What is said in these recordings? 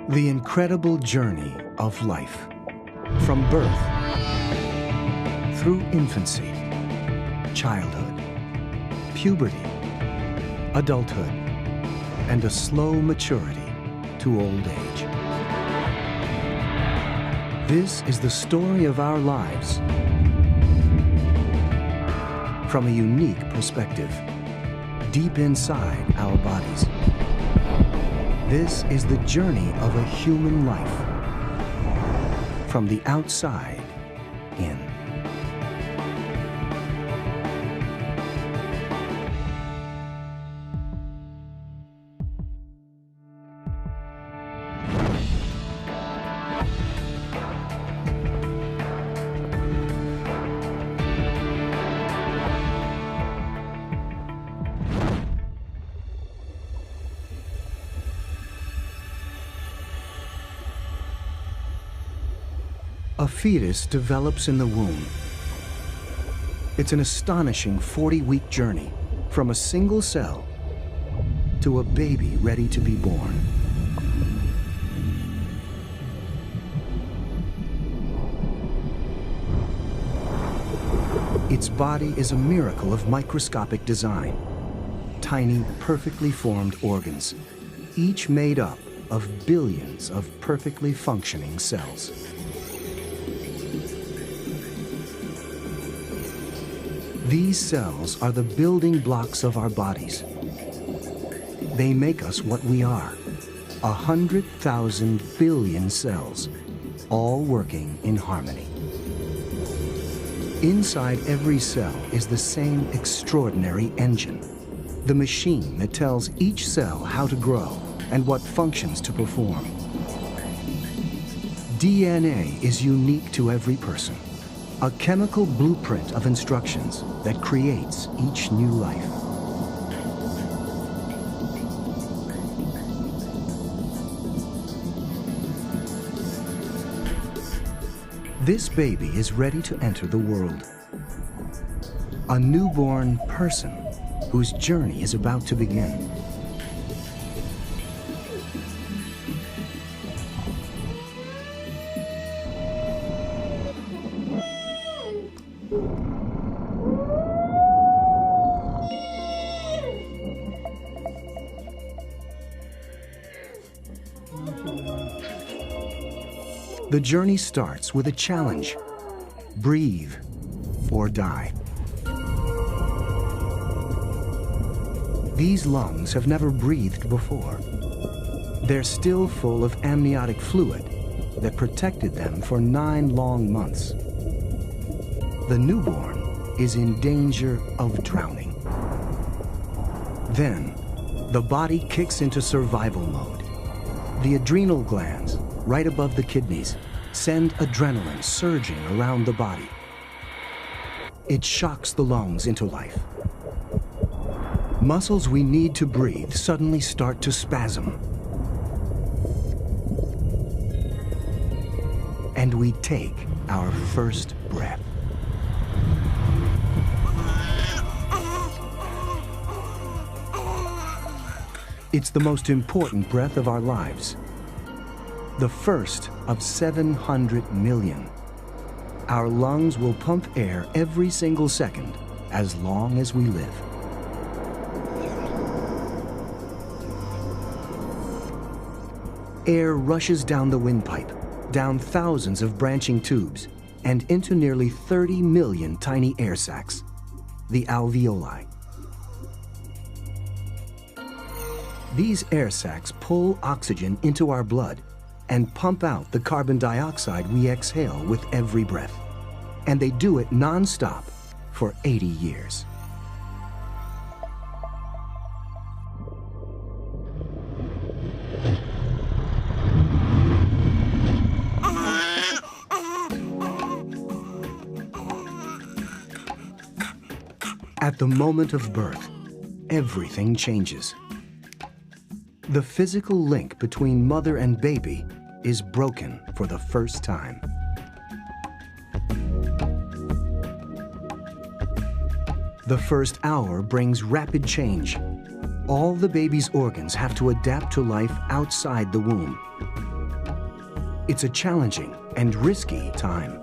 The incredible journey of life, from birth, through infancy, childhood, puberty, adulthood, and a slow maturity to old age. This is the story of our lives from a unique perspective, deep inside our bodies. This is the journey of a human life, from the outside in. A fetus develops in the womb. It's an astonishing 40-week journey from a single cell to a baby ready to be born. Its body is a miracle of microscopic design. Tiny, perfectly formed organs, each made up of billions of perfectly functioning cells. These cells are the building blocks of our bodies. They make us what we are, 100,000 billion cells, all working in harmony. Inside every cell is the same extraordinary engine, the machine that tells each cell how to grow and what functions to perform. DNA is unique to every person. A chemical blueprint of instructions that creates each new life. This baby is ready to enter the world. A newborn person whose journey is about to begin. The journey starts with a challenge: breathe or die. These lungs have never breathed before. They're still full of amniotic fluid that protected them for 9 long months. The newborn is in danger of drowning. Then, the body kicks into survival mode. The adrenal glands, right above the kidneys, send adrenaline surging around the body. It shocks the lungs into life. Muscles we need to breathe suddenly start to spasm. And we take our first breath. It's the most important breath of our lives. The first of 700 million. Our lungs will pump air every single second as long as we live. Air rushes down the windpipe, down thousands of branching tubes, and into nearly 30 million tiny air sacs, the alveoli. These air sacs pull oxygen into our blood and pump out the carbon dioxide we exhale with every breath. And they do it non-stop for 80 years. At the moment of birth, everything changes. The physical link between mother and baby is broken for the first time. The first hour brings rapid change. All the baby's organs have to adapt to life outside the womb. It's a challenging and risky time.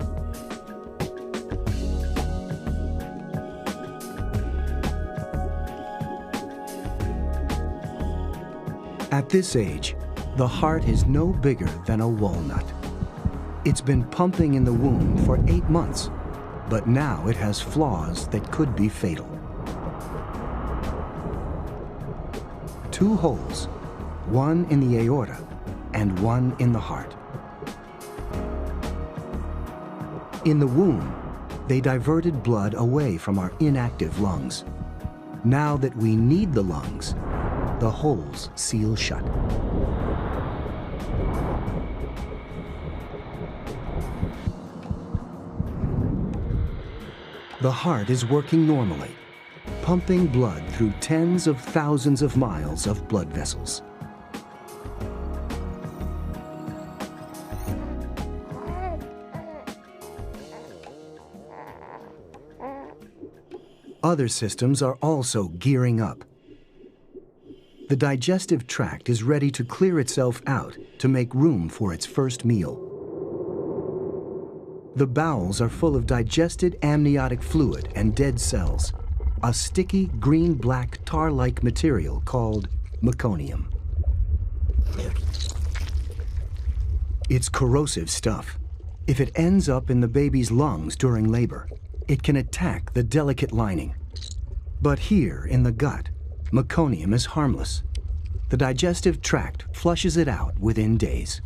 At this age, the heart is no bigger than a walnut. It's been pumping in the womb for 8 months, but now it has flaws that could be fatal. 2 holes, one in the aorta and one in the heart. In the womb, they diverted blood away from our inactive lungs. Now that we need the lungs, the holes seal shut. The heart is working normally, pumping blood through tens of thousands of miles of blood vessels. Other systems are also gearing up. The digestive tract is ready to clear itself out to make room for its first meal. The bowels are full of digested amniotic fluid and dead cells, a sticky green-black tar-like material called meconium. It's corrosive stuff. If it ends up in the baby's lungs during labor, it can attack the delicate lining. But here in the gut, meconium is harmless. The digestive tract flushes it out within days.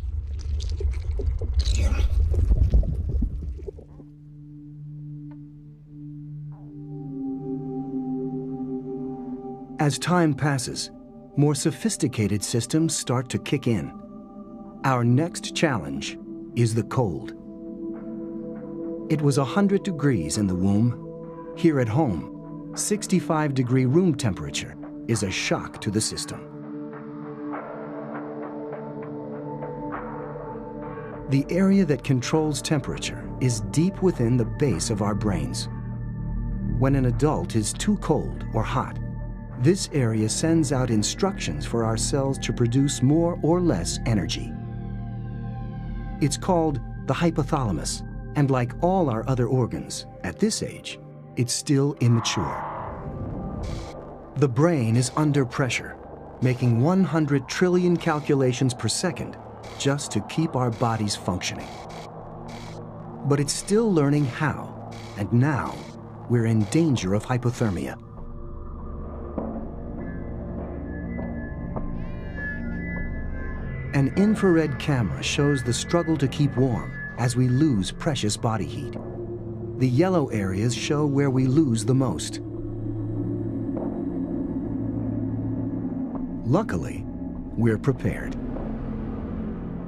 As time passes, more sophisticated systems start to kick in. Our next challenge is the cold. It was 100 degrees in the womb. Here at home, 65-degree room temperature is a shock to the system. The area that controls temperature is deep within the base of our brains. When an adult is too cold or hot, this area sends out instructions for our cells to produce more or less energy. It's called the hypothalamus, and like all our other organs, at this age, it's still immature. The brain is under pressure, making 100 trillion calculations per second just to keep our bodies functioning. But it's still learning how, and now we're in danger of hypothermia. An infrared camera shows the struggle to keep warm as we lose precious body heat. The yellow areas show where we lose the most. Luckily, we're prepared.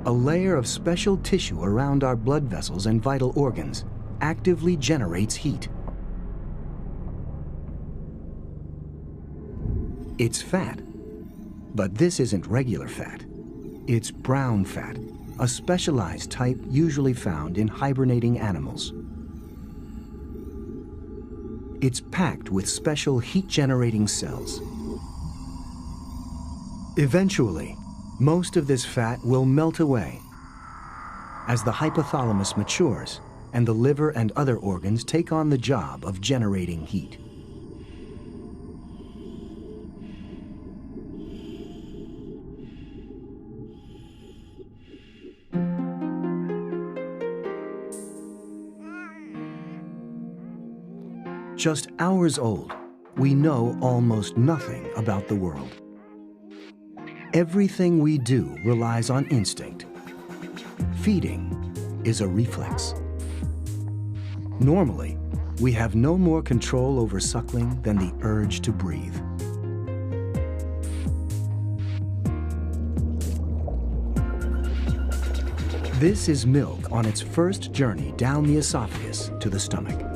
A layer of special tissue around our blood vessels and vital organs actively generates heat. It's fat, but this isn't regular fat. It's brown fat, a specialized type usually found in hibernating animals. It's packed with special heat-generating cells. Eventually, most of this fat will melt away as the hypothalamus matures and the liver and other organs take on the job of generating heat. Just hours old, we know almost nothing about the world. Everything we do relies on instinct. Feeding is a reflex. Normally, we have no more control over suckling than the urge to breathe. This is milk on its first journey down the esophagus to the stomach.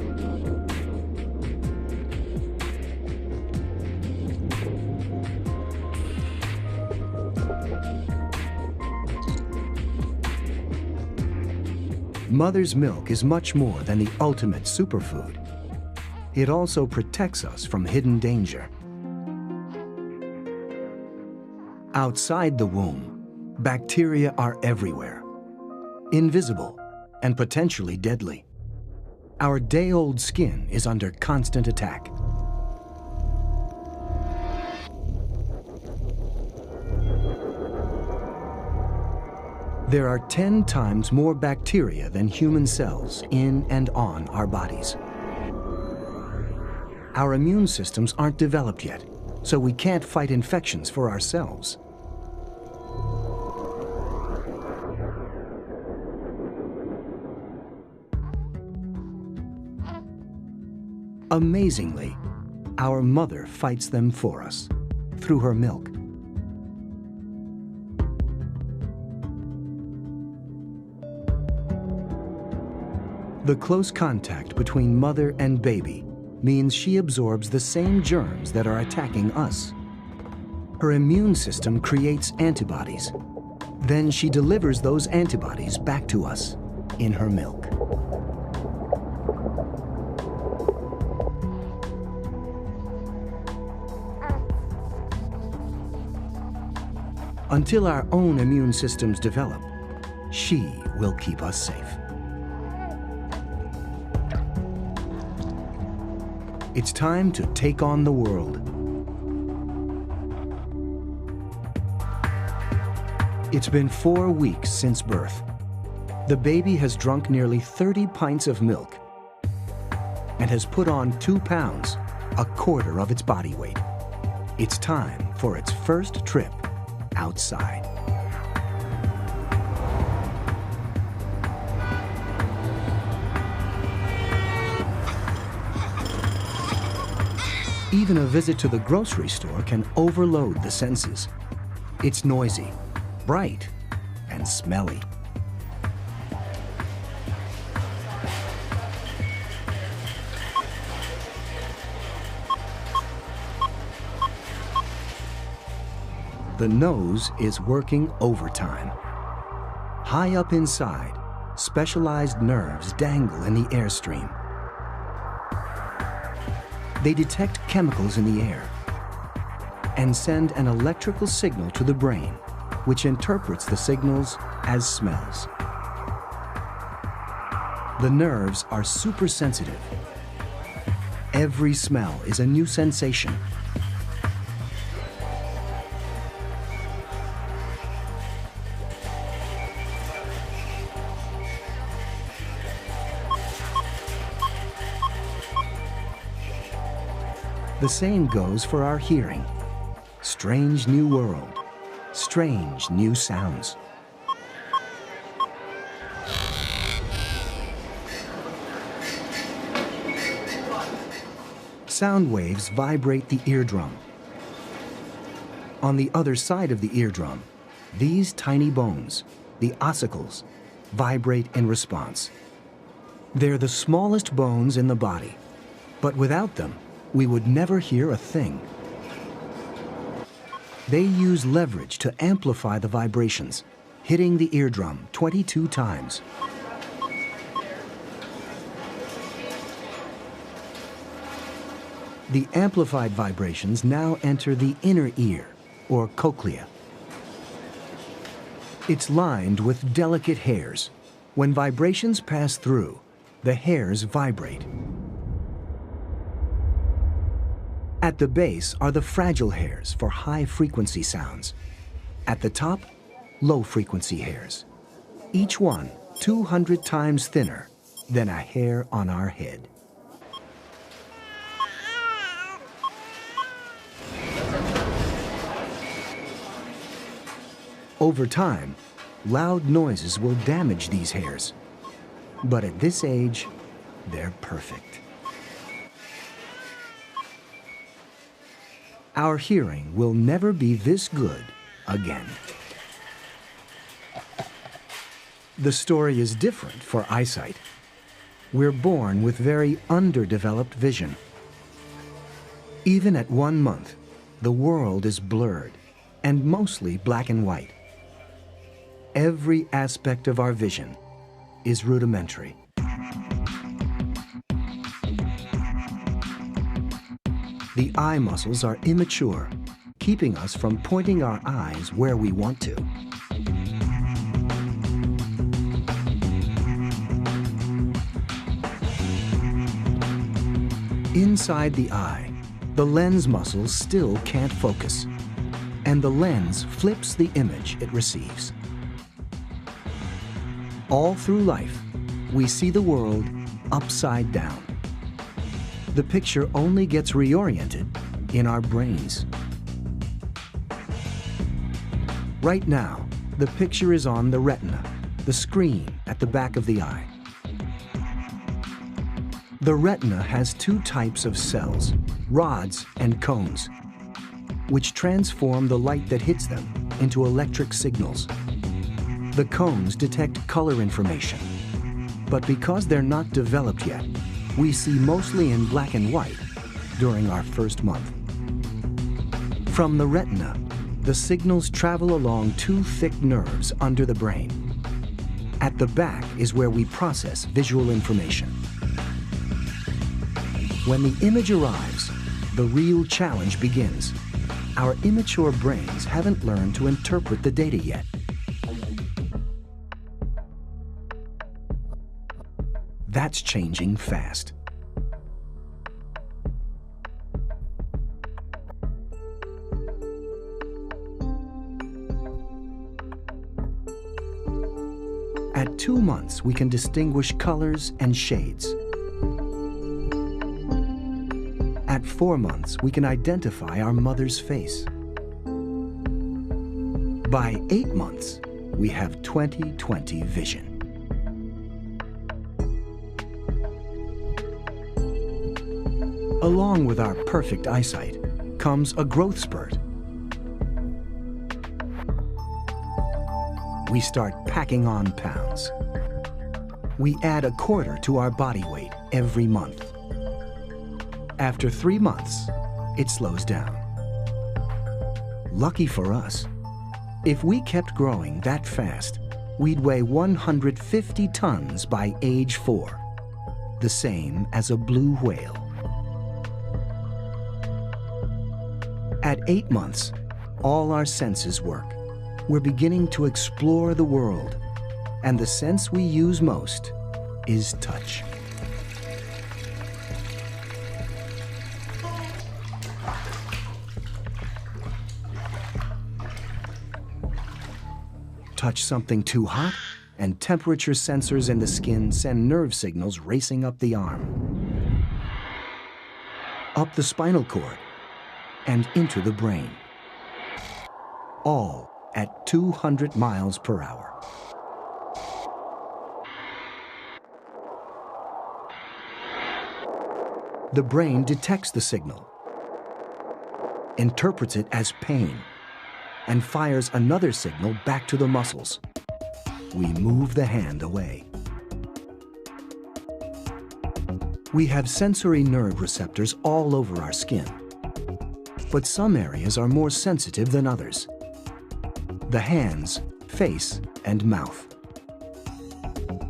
Mother's milk is much more than the ultimate superfood. It also protects us from hidden danger. Outside the womb, bacteria are everywhere. invisible, and potentially deadly. Our day-old skin is under constant attack. There are 10 times more bacteria than human cells in and on our bodies. Our immune systems aren't developed yet, so we can't fight infections for ourselves. Amazingly, our mother fights them for us through her milk. The close contact between mother and baby means she absorbs the same germs that are attacking us. Her immune system creates antibodies. Then she delivers those antibodies back to us in her milk. Until our own immune systems develop, she will keep us safe. It's time to take on the world. It's been 4 weeks since birth. The baby has drunk nearly 30 pints of milk and has put on 2 pounds, a quarter of its body weight. It's time for its first trip outside. Even a visit to the grocery store can overload the senses. It's noisy, bright, and smelly. The nose is working overtime. High up inside, specialized nerves dangle in the airstream. They detect chemicals in the air and send an electrical signal to the brain, which interprets the signals as smells. The nerves are super sensitive. Every smell is a new sensation. The same goes for our hearing. Strange new world, strange new sounds. Sound waves vibrate the eardrum. On the other side of the eardrum, these tiny bones, the ossicles, vibrate in response. They're the smallest bones in the body, but without them, we would never hear a thing. They use leverage to amplify the vibrations, hitting the eardrum 22 times. The amplified vibrations now enter the inner ear, or cochlea. It's lined with delicate hairs. When vibrations pass through, the hairs vibrate. At the base are the fragile hairs for high-frequency sounds. At the top, low-frequency hairs. Each one 200 times thinner than a hair on our head. Over time, loud noises will damage these hairs. But at this age, they're perfect. Our hearing will never be this good again. The story is different for eyesight. We're born with very underdeveloped vision. Even at 1 month, the world is blurred and mostly black and white. Every aspect of our vision is rudimentary. The eye muscles are immature, keeping us from pointing our eyes where we want to. Inside the eye, the lens muscles still can't focus, and the lens flips the image it receives. All through life, we see the world upside down. The picture only gets reoriented in our brains. Right now, the picture is on the retina, the screen at the back of the eye. The retina has two types of cells, rods and cones, which transform the light that hits them into electric signals. The cones detect color information, but because they're not developed yet, we see mostly in black and white during our first month. From the retina, the signals travel along two thick nerves under the brain. At the back is where we process visual information. When the image arrives, the real challenge begins. Our immature brains haven't learned to interpret the data yet. That's changing fast. At 2 months, we can distinguish colors and shades. At 4 months, we can identify our mother's face. By 8 months, we have 20/20 vision. Along with our perfect eyesight comes a growth spurt. We start packing on pounds. We add a quarter to our body weight every month. After 3 months, it slows down. Lucky for us, if we kept growing that fast, we'd weigh 150 tons by age 4, the same as a blue whale. At 8 months, all our senses work. We're beginning to explore the world, and the sense we use most is touch. Touch something too hot, and temperature sensors in the skin send nerve signals racing up the arm, up the spinal cord, and into the brain, all at 200 miles per hour. The brain detects the signal, interprets it as pain, and fires another signal back to the muscles. We move the hand away. We have sensory nerve receptors all over our skin, but some areas are more sensitive than others. The hands, face, and mouth.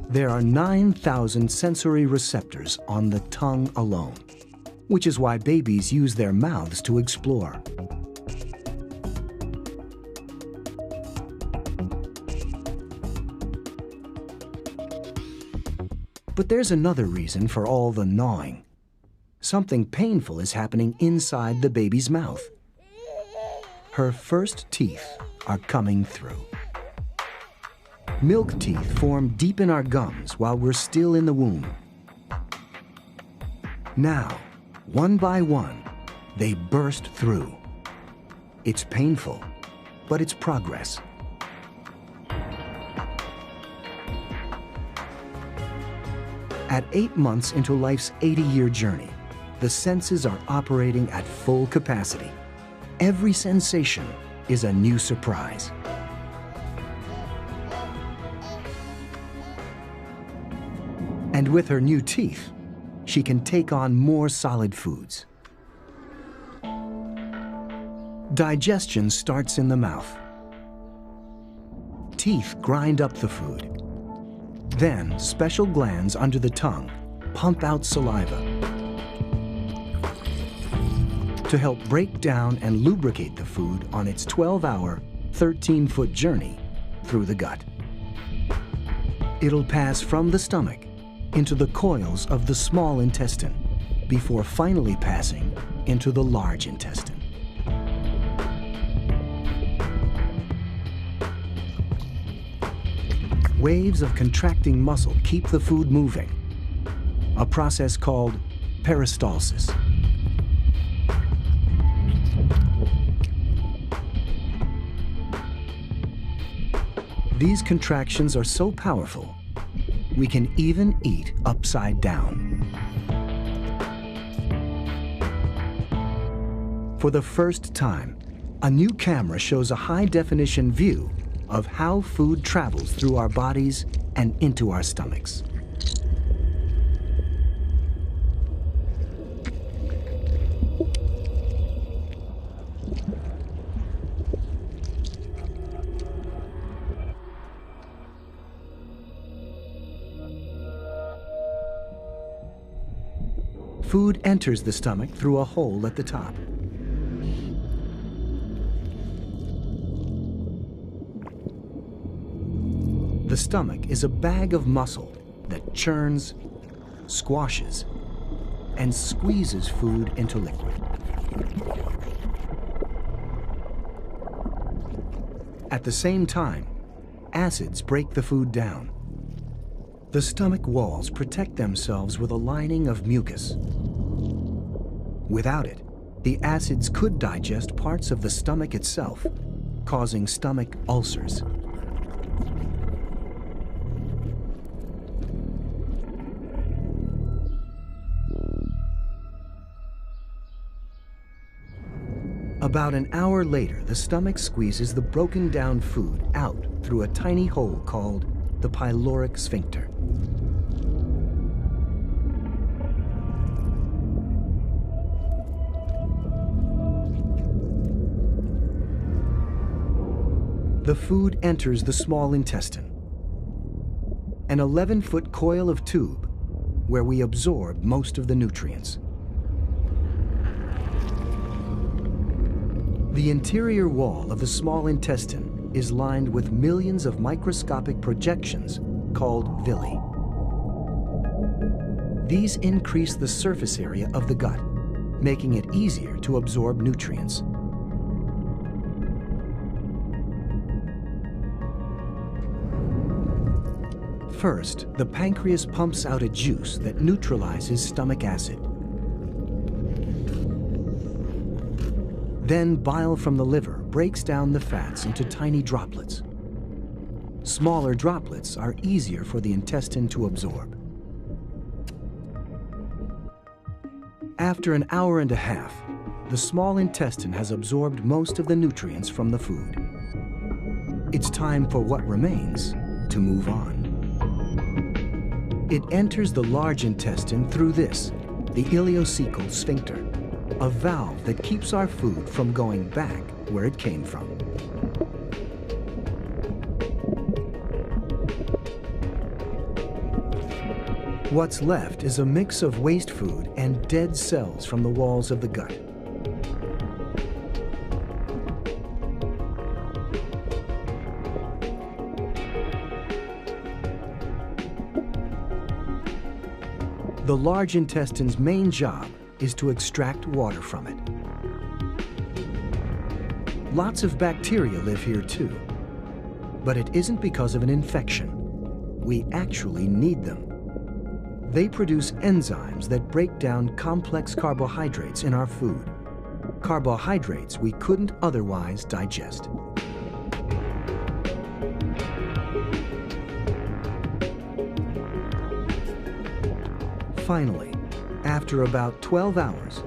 There are 9,000 sensory receptors on the tongue alone, which is why babies use their mouths to explore. But there's another reason for all the gnawing. Something painful is happening inside the baby's mouth. Her first teeth are coming through. Milk teeth form deep in our gums while we're still in the womb. Now, one by one, they burst through. It's painful, but it's progress. At 8 months into life's 80-year journey, the senses are operating at full capacity. Every sensation is a new surprise. And with her new teeth, she can take on more solid foods. Digestion starts in the mouth. Teeth grind up the food. Then, special glands under the tongue pump out saliva to help break down and lubricate the food on its 12-hour, 13-foot journey through the gut. It'll pass from the stomach into the coils of the small intestine, before finally passing into the large intestine. Waves of contracting muscle keep the food moving, a process called peristalsis. These contractions are so powerful, we can even eat upside down. For the first time, a new camera shows a high-definition view of how food travels through our bodies and into our stomachs. Food enters the stomach through a hole at the top. The stomach is a bag of muscle that churns, squashes, and squeezes food into liquid. At the same time, acids break the food down. The stomach walls protect themselves with a lining of mucus. Without it, the acids could digest parts of the stomach itself, causing stomach ulcers. About an hour later, the stomach squeezes the broken down food out through a tiny hole called the pyloric sphincter. The food enters the small intestine, an 11-foot coil of tube where we absorb most of the nutrients. The interior wall of the small intestine is lined with millions of microscopic projections called villi. These increase the surface area of the gut, making it easier to absorb nutrients. First, the pancreas pumps out a juice that neutralizes stomach acid. Then bile from the liver breaks down the fats into tiny droplets. Smaller droplets are easier for the intestine to absorb. After an hour and a half, the small intestine has absorbed most of the nutrients from the food. It's time for what remains to move on. It enters the large intestine through this, the ileocecal sphincter, a valve that keeps our food from going back where it came from. What's left is a mix of waste food and dead cells from the walls of the gut. The large intestine's main job is to extract water from it. Lots of bacteria live here too, but it isn't because of an infection. We actually need them. They produce enzymes that break down complex carbohydrates in our food, carbohydrates we couldn't otherwise digest. Finally, after about 12 hours,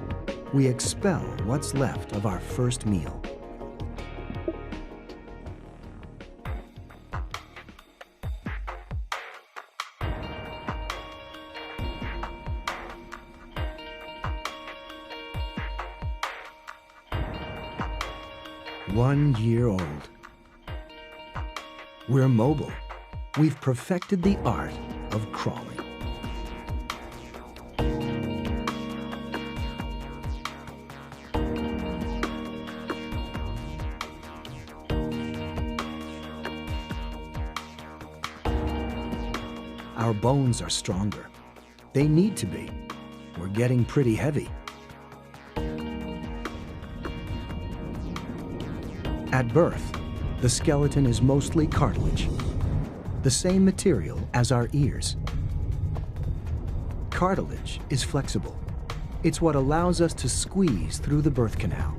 we expel what's left of our first meal. One year old. We're mobile. We've perfected the art of crawling. Our bones are stronger. They need to be. we're getting pretty heavy. At birth, the skeleton is mostly cartilage, the same material as our ears. Cartilage is flexible. It's what allows us to squeeze through the birth canal.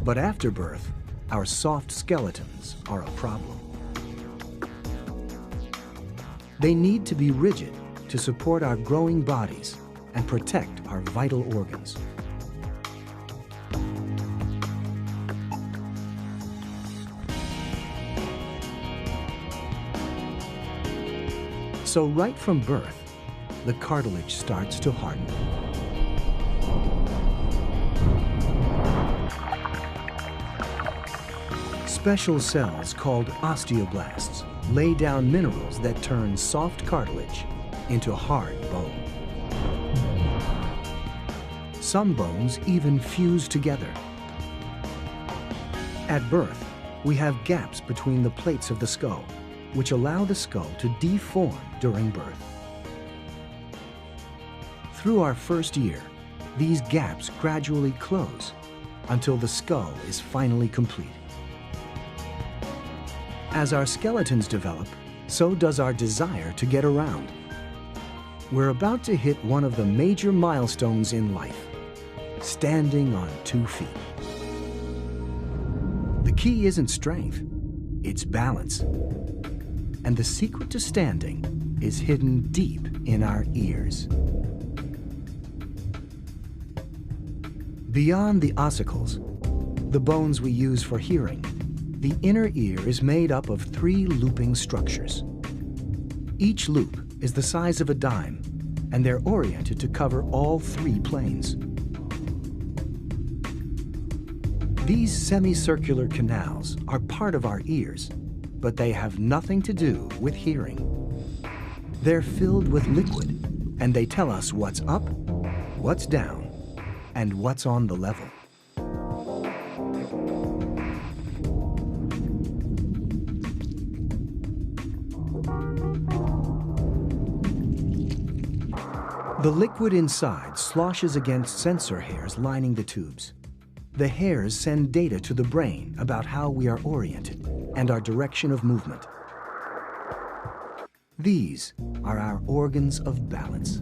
But after birth, our soft skeletons are a problem. They need to be rigid to support our growing bodies and protect our vital organs. So right from birth, the cartilage starts to harden. Special cells called osteoblasts lay down minerals that turn soft cartilage into hard bone. Some bones even fuse together. At birth, we have gaps between the plates of the skull, which allow the skull to deform during birth. Through our first year, these gaps gradually close until the skull is finally complete. As our skeletons develop, so does our desire to get around. We're about to hit one of the major milestones in life, standing on 2 feet. The key isn't strength, it's balance. And the secret to standing is hidden deep in our ears. Beyond the ossicles, the bones we use for hearing, the inner ear is made up of 3 looping structures. Each loop is the size of a dime, and they're oriented to cover all 3 planes. These semicircular canals are part of our ears, but they have nothing to do with hearing. They're filled with liquid, and they tell us what's up, what's down, and what's on the level. The liquid inside sloshes against sensor hairs lining the tubes. The hairs send data to the brain about how we are oriented and our direction of movement. These are our organs of balance.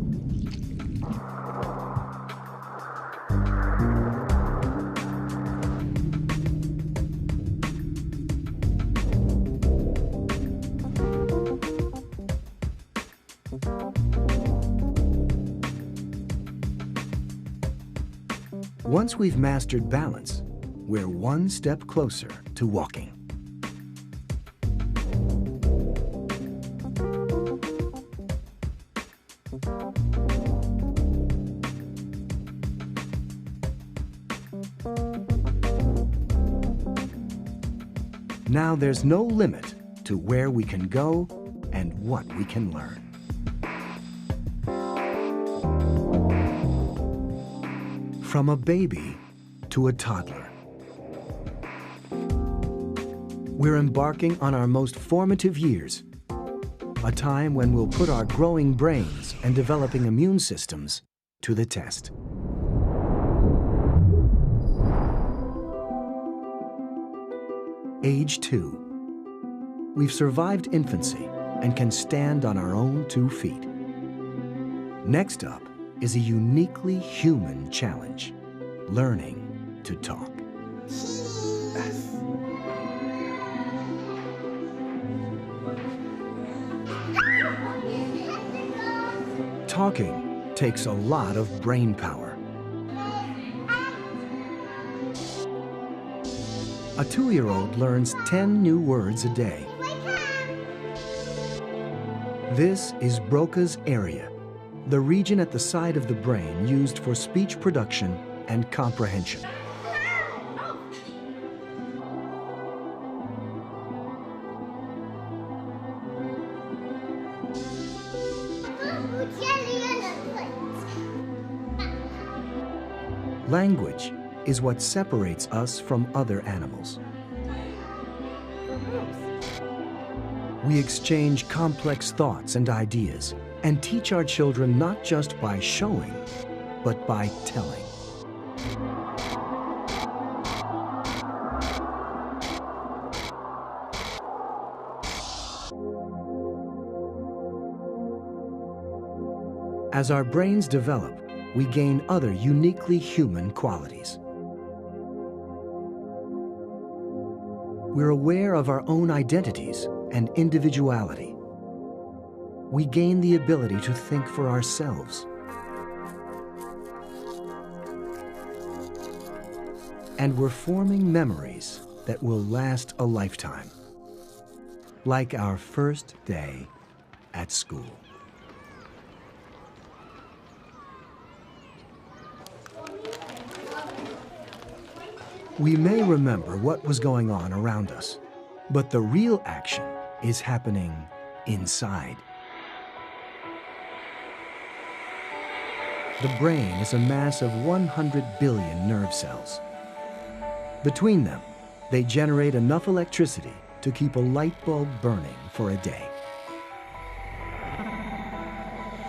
Once we've mastered balance, we're one step closer to walking. Now there's no limit to where we can go and what we can learn. From a baby to a toddler, we're embarking on our most formative years, a time when we'll put our growing brains and developing immune systems to the test. Age 2. We've survived infancy and can stand on our own 2 feet. Next up is a uniquely human challenge, learning to talk. Talking takes a lot of brain power. A 2-year-old learns 10 new words a day. This is Broca's area, the region at the side of the brain used for speech production and comprehension. Language is what separates us from other animals. We exchange complex thoughts and ideas and teach our children not just by showing, but by telling. As our brains develop, we gain other uniquely human qualities. We're aware of our own identities and individuality. We gain the ability to think for ourselves. And we're forming memories that will last a lifetime, like our first day at school. We may remember what was going on around us, but the real action is happening inside. The brain is a mass of 100 billion nerve cells. Between them, they generate enough electricity to keep a light bulb burning for a day.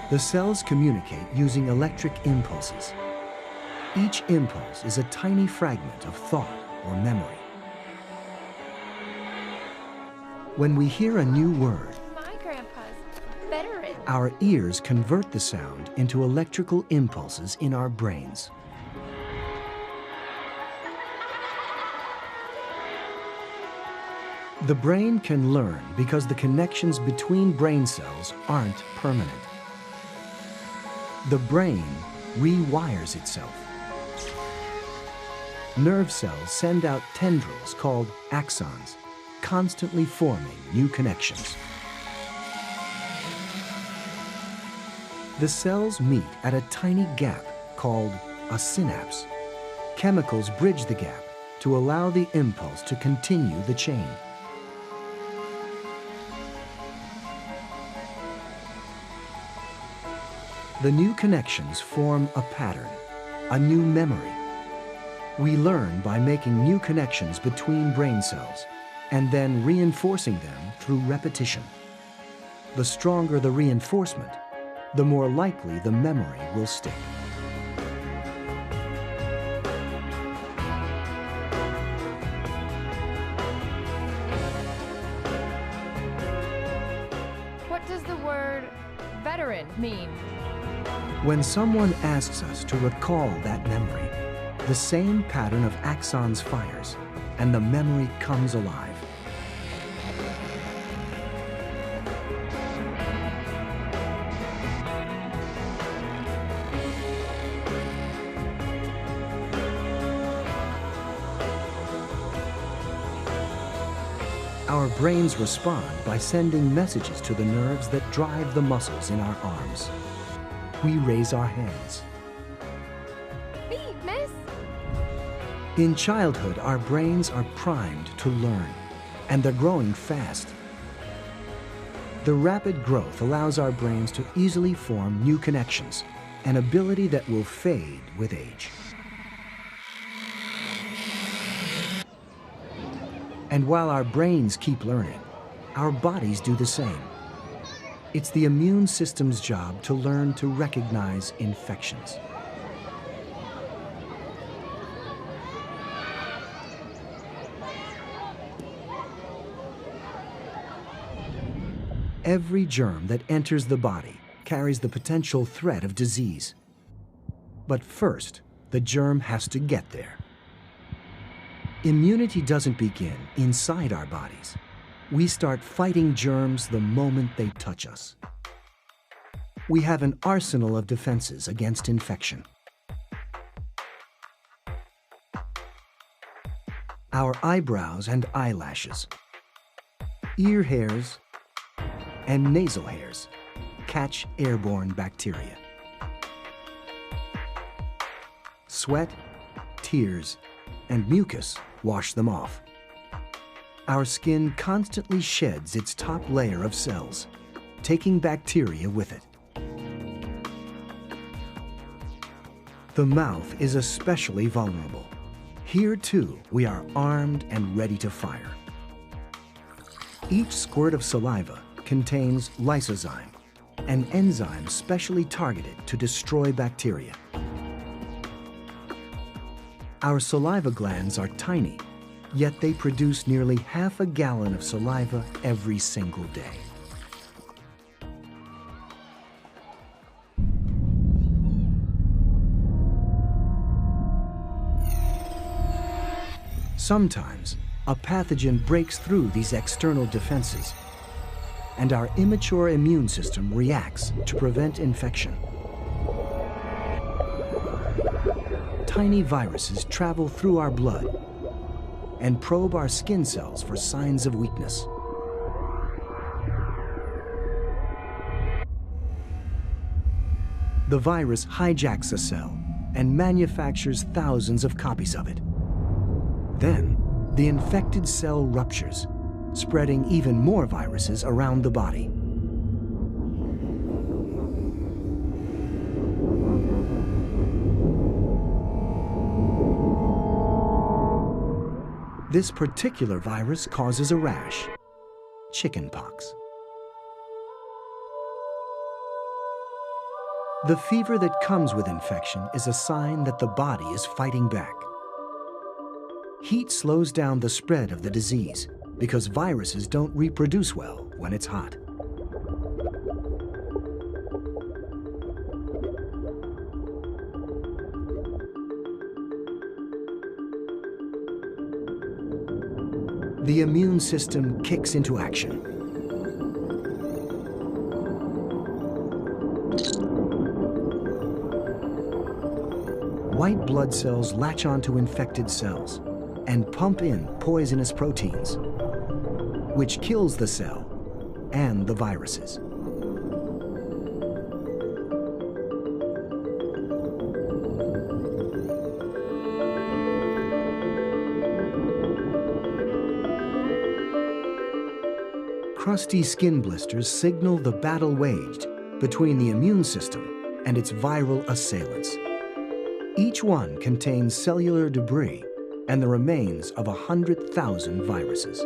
The cells communicate using electric impulses. Each impulse is a tiny fragment of thought or memory. When we hear a new word, My grandpa's veteran. our ears convert the sound into electrical impulses in our brains. The brain can learn because the connections between brain cells aren't permanent. The brain rewires itself. Nerve cells send out tendrils called axons, constantly forming new connections. The cells meet at a tiny gap called a synapse. Chemicals bridge the gap to allow the impulse to continue the chain. The new connections form a pattern, a new memory. We learn by making new connections between brain cells and then reinforcing them through repetition. The stronger the reinforcement, the more likely the memory will stick. What does the word veteran mean? When someone asks us to recall that memory, the same pattern of axons fires, and the memory comes alive. Our brains respond by sending messages to the nerves that drive the muscles in our arms. We raise our hands. Me, miss. In childhood, our brains are primed to learn, and they're growing fast. The rapid growth allows our brains to easily form new connections, an ability that will fade with age. And while our brains keep learning, our bodies do the same. It's the immune system's job to learn to recognize infections. Every germ that enters the body carries the potential threat of disease. But first, the germ has to get there. Immunity doesn't begin inside our bodies. We start fighting germs the moment they touch us. We have an arsenal of defenses against infection. Our eyebrows and eyelashes, ear hairs, and nasal hairs catch airborne bacteria. Sweat, tears, and mucus wash them off. Our skin constantly sheds its top layer of cells, taking bacteria with it. The mouth is especially vulnerable. Here, too, we are armed and ready to fire. Each squirt of saliva contains lysozyme, and enzymes specially targeted to destroy bacteria. Our saliva glands are tiny, yet they produce nearly half a gallon of saliva every single day. Sometimes, a pathogen breaks through these external defenses, and our immature immune system reacts to prevent infection. Tiny viruses travel through our blood and probe our skin cells for signs of weakness. The virus hijacks a cell and manufactures thousands of copies of it. Then, the infected cell ruptures, spreading even more viruses around the body. This particular virus causes a rash, chickenpox. The fever that comes with infection is a sign that the body is fighting back. Heat slows down the spread of the disease because viruses don't reproduce well when it's hot. The immune system kicks into action. White blood cells latch onto infected cells and pump in poisonous proteins, which kills the cell and the viruses. Crusty skin blisters signal the battle waged between the immune system and its viral assailants. Each one contains cellular debris and the remains of 100,000 viruses.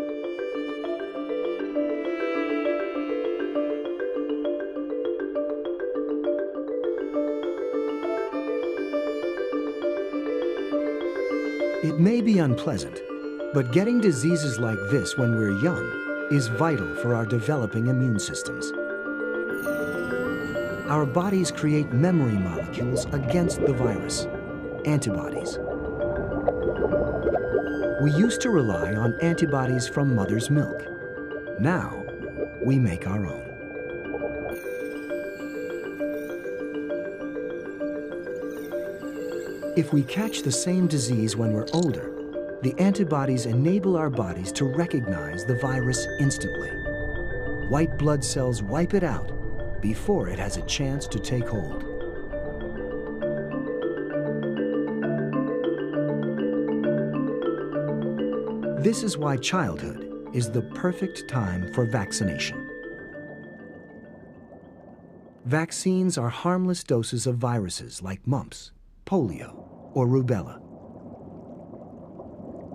It may be unpleasant, but getting diseases like this when we're young is vital for our developing immune systems. Our bodies create memory molecules against the virus, antibodies. We used to rely on antibodies from mother's milk. Now, we make our own. If we catch the same disease when we're older, the antibodies enable our bodies to recognize the virus instantly. White blood cells wipe it out before it has a chance to take hold. This is why childhood is the perfect time for vaccination. Vaccines are harmless doses of viruses like mumps, polio, or rubella.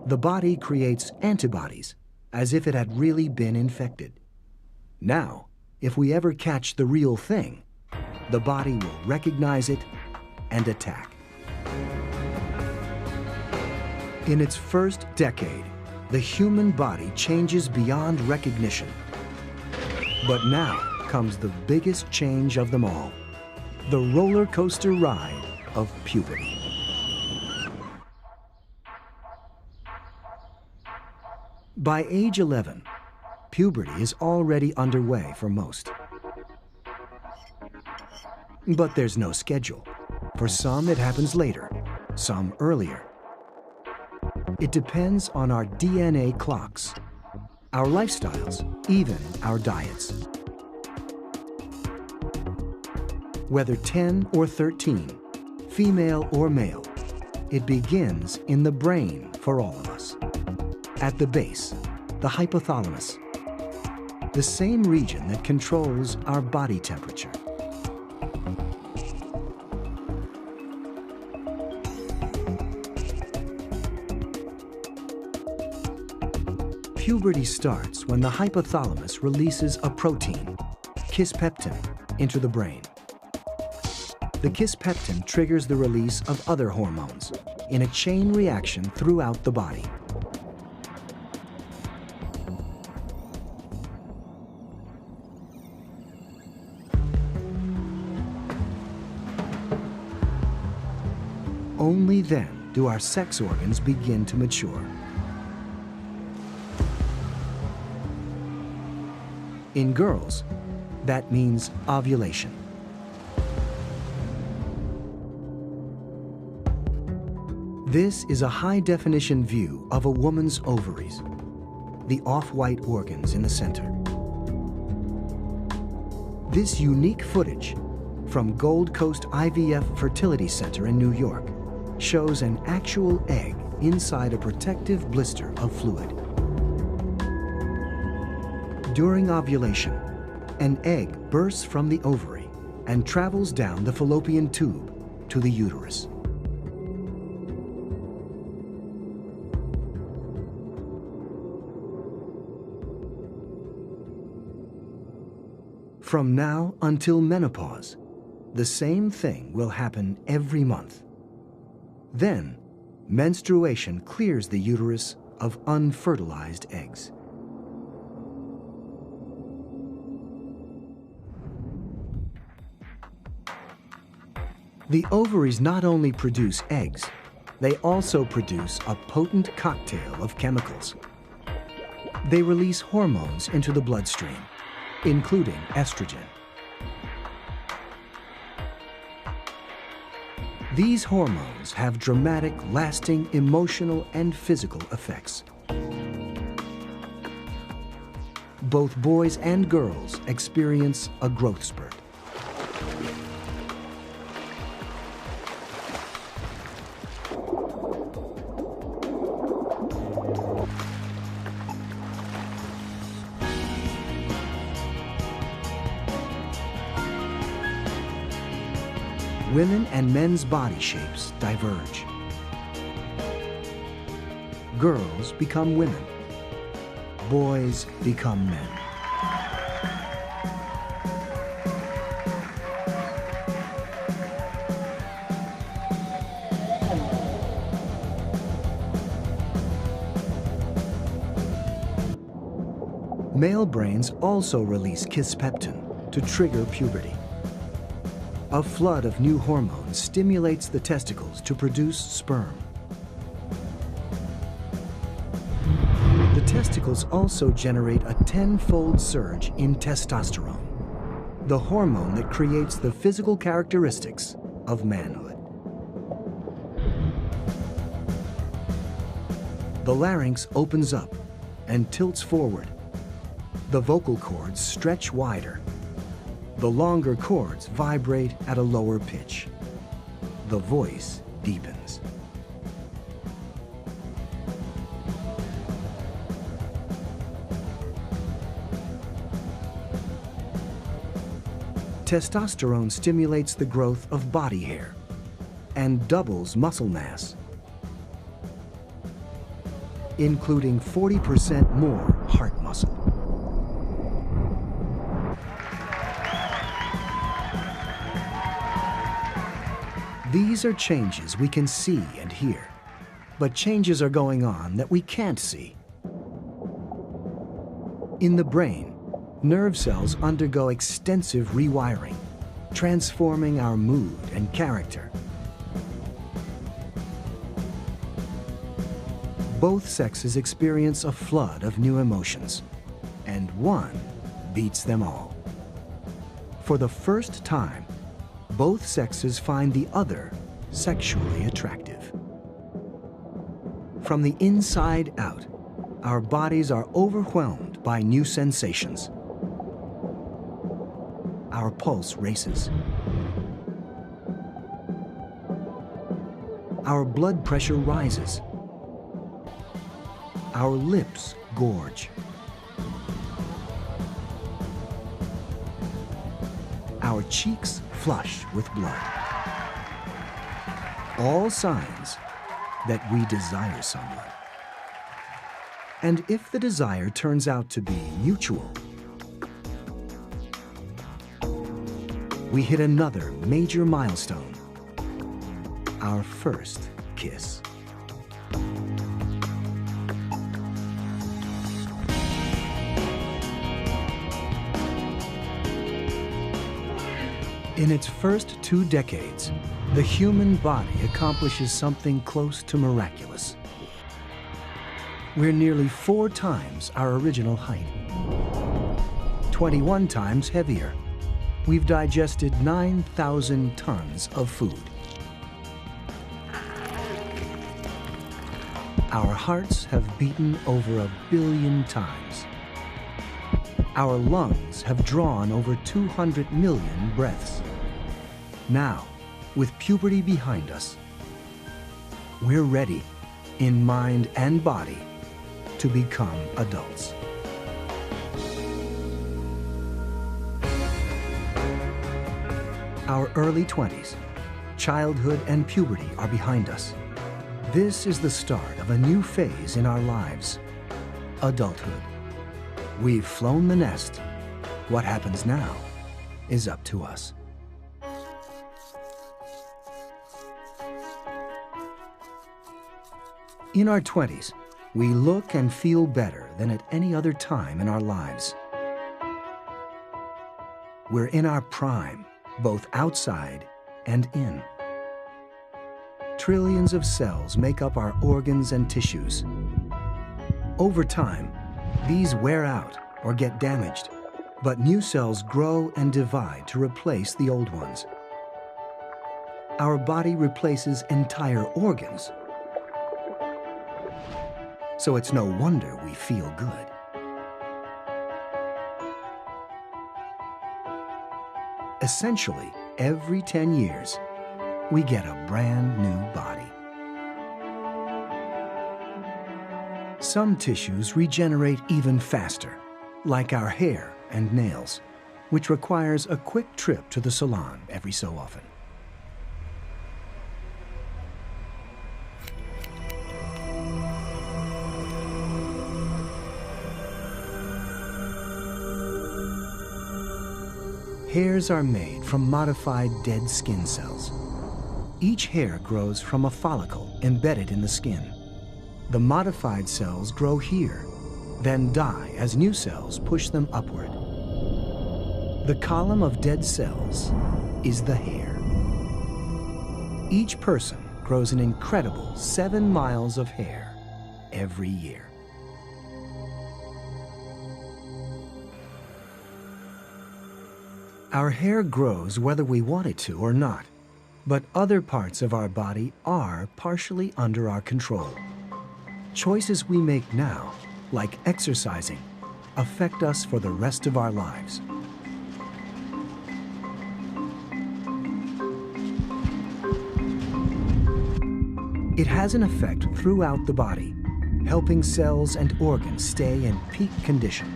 The body creates antibodies as if it had really been infected. Now, if we ever catch the real thing, the body will recognize it and attack. In its first decade, the human body changes beyond recognition. But now comes the biggest change of them all, the roller coaster ride of puberty. By age 11, puberty is already underway for most. But there's no schedule. For some, it happens later, some earlier. It depends on our DNA clocks, our lifestyles, even our diets. Whether 10 or 13, female or male, it begins in the brain for all of us. At the base, the hypothalamus, the same region that controls our body temperature. Puberty starts when the hypothalamus releases a protein, kisspeptin, into the brain. The kisspeptin triggers the release of other hormones in a chain reaction throughout the body. Only then do our sex organs begin to mature. In girls, that means ovulation. This is a high-definition view of a woman's ovaries, the off-white organs in the center. This unique footage from Gold Coast IVF Fertility Center in New York shows an actual egg inside a protective blister of fluid. During ovulation, an egg bursts from the ovary and travels down the fallopian tube to the uterus. From now until menopause, the same thing will happen every month. Then, menstruation clears the uterus of unfertilized eggs. The ovaries not only produce eggs, they also produce a potent cocktail of chemicals. They release hormones into the bloodstream, including estrogen. These hormones have dramatic, lasting emotional and physical effects. Both boys and girls experience a growth spurt. Women and men's body shapes diverge. Girls become women. Boys become men. Male brains also release kisspeptin to trigger puberty. A flood of new hormones stimulates the testicles to produce sperm. The testicles also generate a 10-fold surge in testosterone, the hormone that creates the physical characteristics of manhood. The larynx opens up and tilts forward. The vocal cords stretch wider. The longer chords vibrate at a lower pitch. The voice deepens. Testosterone stimulates the growth of body hair and doubles muscle mass, including 40% more heart muscle. These are changes we can see and hear, but changes are going on that we can't see. In the brain, nerve cells undergo extensive rewiring, transforming our mood and character. Both sexes experience a flood of new emotions, and one beats them all. For the first time, both sexes find the other sexually attractive. From the inside out, our bodies are overwhelmed by new sensations. Our pulse races. Our blood pressure rises. Our lips gorge. Our cheeks flush with blood. All signs that we desire someone. And if the desire turns out to be mutual, we hit another major milestone. Our first kiss. In its first 2 decades, the human body accomplishes something close to miraculous. We're nearly 4 times our original height, 21 times heavier. We've digested 9,000 tons of food. Our hearts have beaten over 1 billion times. Our lungs have drawn over 200 million breaths. Now, with puberty behind us, we're ready, in mind and body, to become adults. Our early 20s, childhood and puberty are behind us. This is the start of a new phase in our lives, adulthood. We've flown the nest. What happens now is up to us. In our 20s, we look and feel better than at any other time in our lives. We're in our prime, both outside and in. Trillions of cells make up our organs and tissues. Over time, these wear out or get damaged, but new cells grow and divide to replace the old ones. Our body replaces entire organs, so it's no wonder we feel good. Essentially, every 10 years, we get a brand new body. Some tissues regenerate even faster, like our hair and nails, which requires a quick trip to the salon every so often. Hairs are made from modified dead skin cells. Each hair grows from a follicle embedded in the skin. The modified cells grow here, then die as new cells push them upward. The column of dead cells is the hair. Each person grows an incredible 7 miles of hair every year. Our hair grows whether we want it to or not, but other parts of our body are partially under our control. Choices we make now, like exercising, affect us for the rest of our lives. It has an effect throughout the body, helping cells and organs stay in peak condition.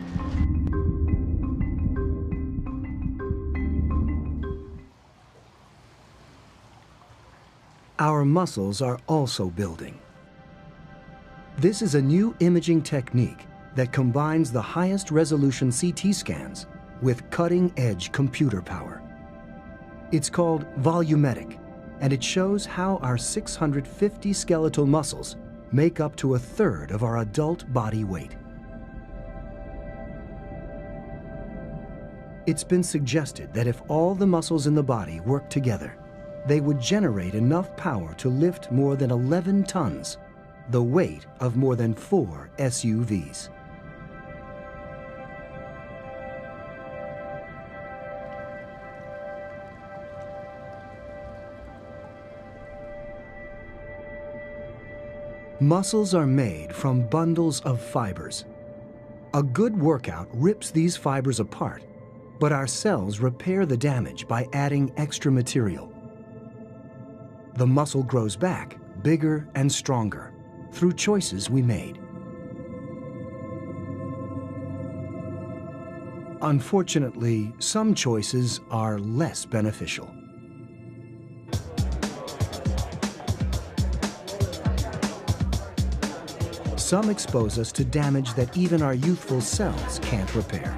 Our muscles are also building. This is a new imaging technique that combines the highest resolution CT scans with cutting-edge computer power. It's called volumetric, and it shows how our 650 skeletal muscles make up to 1/3 of our adult body weight. It's been suggested that if all the muscles in the body work together, they would generate enough power to lift more than 11 tons, the weight of more than 4 SUVs. Muscles are made from bundles of fibers. A good workout rips these fibers apart, but our cells repair the damage by adding extra material. The muscle grows back, bigger and stronger, through choices we made. Unfortunately, some choices are less beneficial. Some expose us to damage that even our youthful cells can't repair.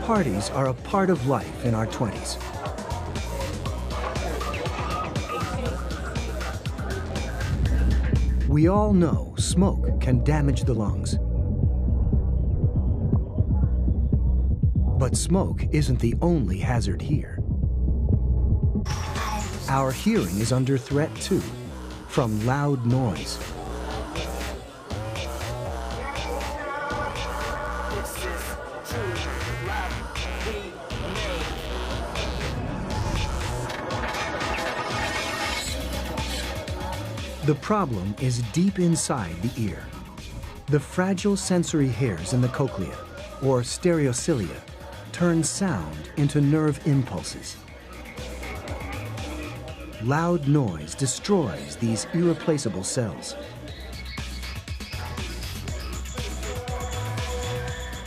Parties are a part of life in our 20s. We all know smoke can damage the lungs. But smoke isn't the only hazard here. Our hearing is under threat too, from loud noise. The problem is deep inside the ear. The fragile sensory hairs in the cochlea, or stereocilia, turn sound into nerve impulses. Loud noise destroys these irreplaceable cells.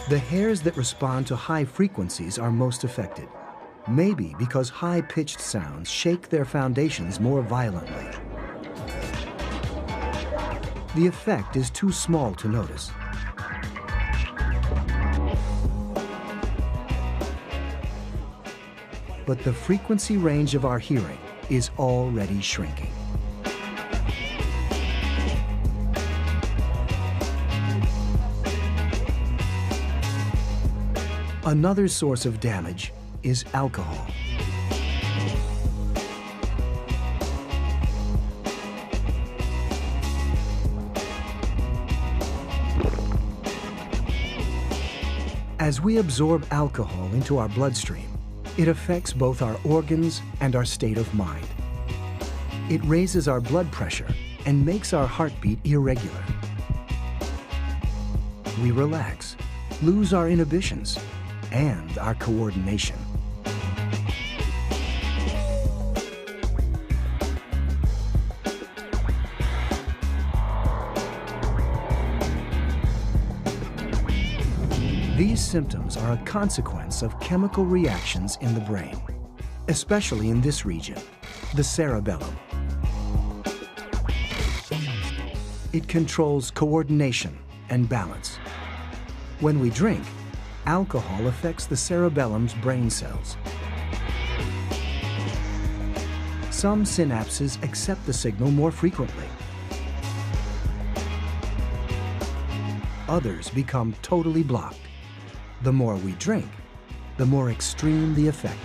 The hairs that respond to high frequencies are most affected, maybe because high-pitched sounds shake their foundations more violently. The effect is too small to notice. But the frequency range of our hearing is already shrinking. Another source of damage is alcohol. As we absorb alcohol into our bloodstream, it affects both our organs and our state of mind. It raises our blood pressure and makes our heartbeat irregular. We relax, lose our inhibitions, and our coordination. These symptoms are a consequence of chemical reactions in the brain, especially in this region, the cerebellum. It controls coordination and balance. When we drink, alcohol affects the cerebellum's brain cells. Some synapses accept the signal more frequently. Others become totally blocked. The more we drink, the more extreme the effect.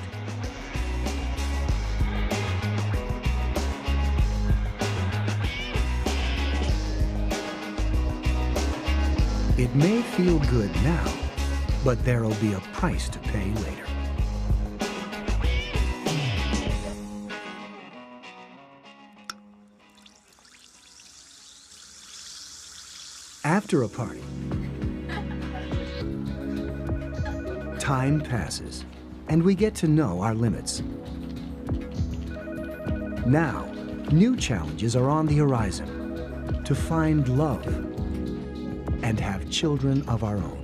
It may feel good now, but there'll be a price to pay later. After a party, time passes, and we get to know our limits. Now, new challenges are on the horizon to find love and have children of our own.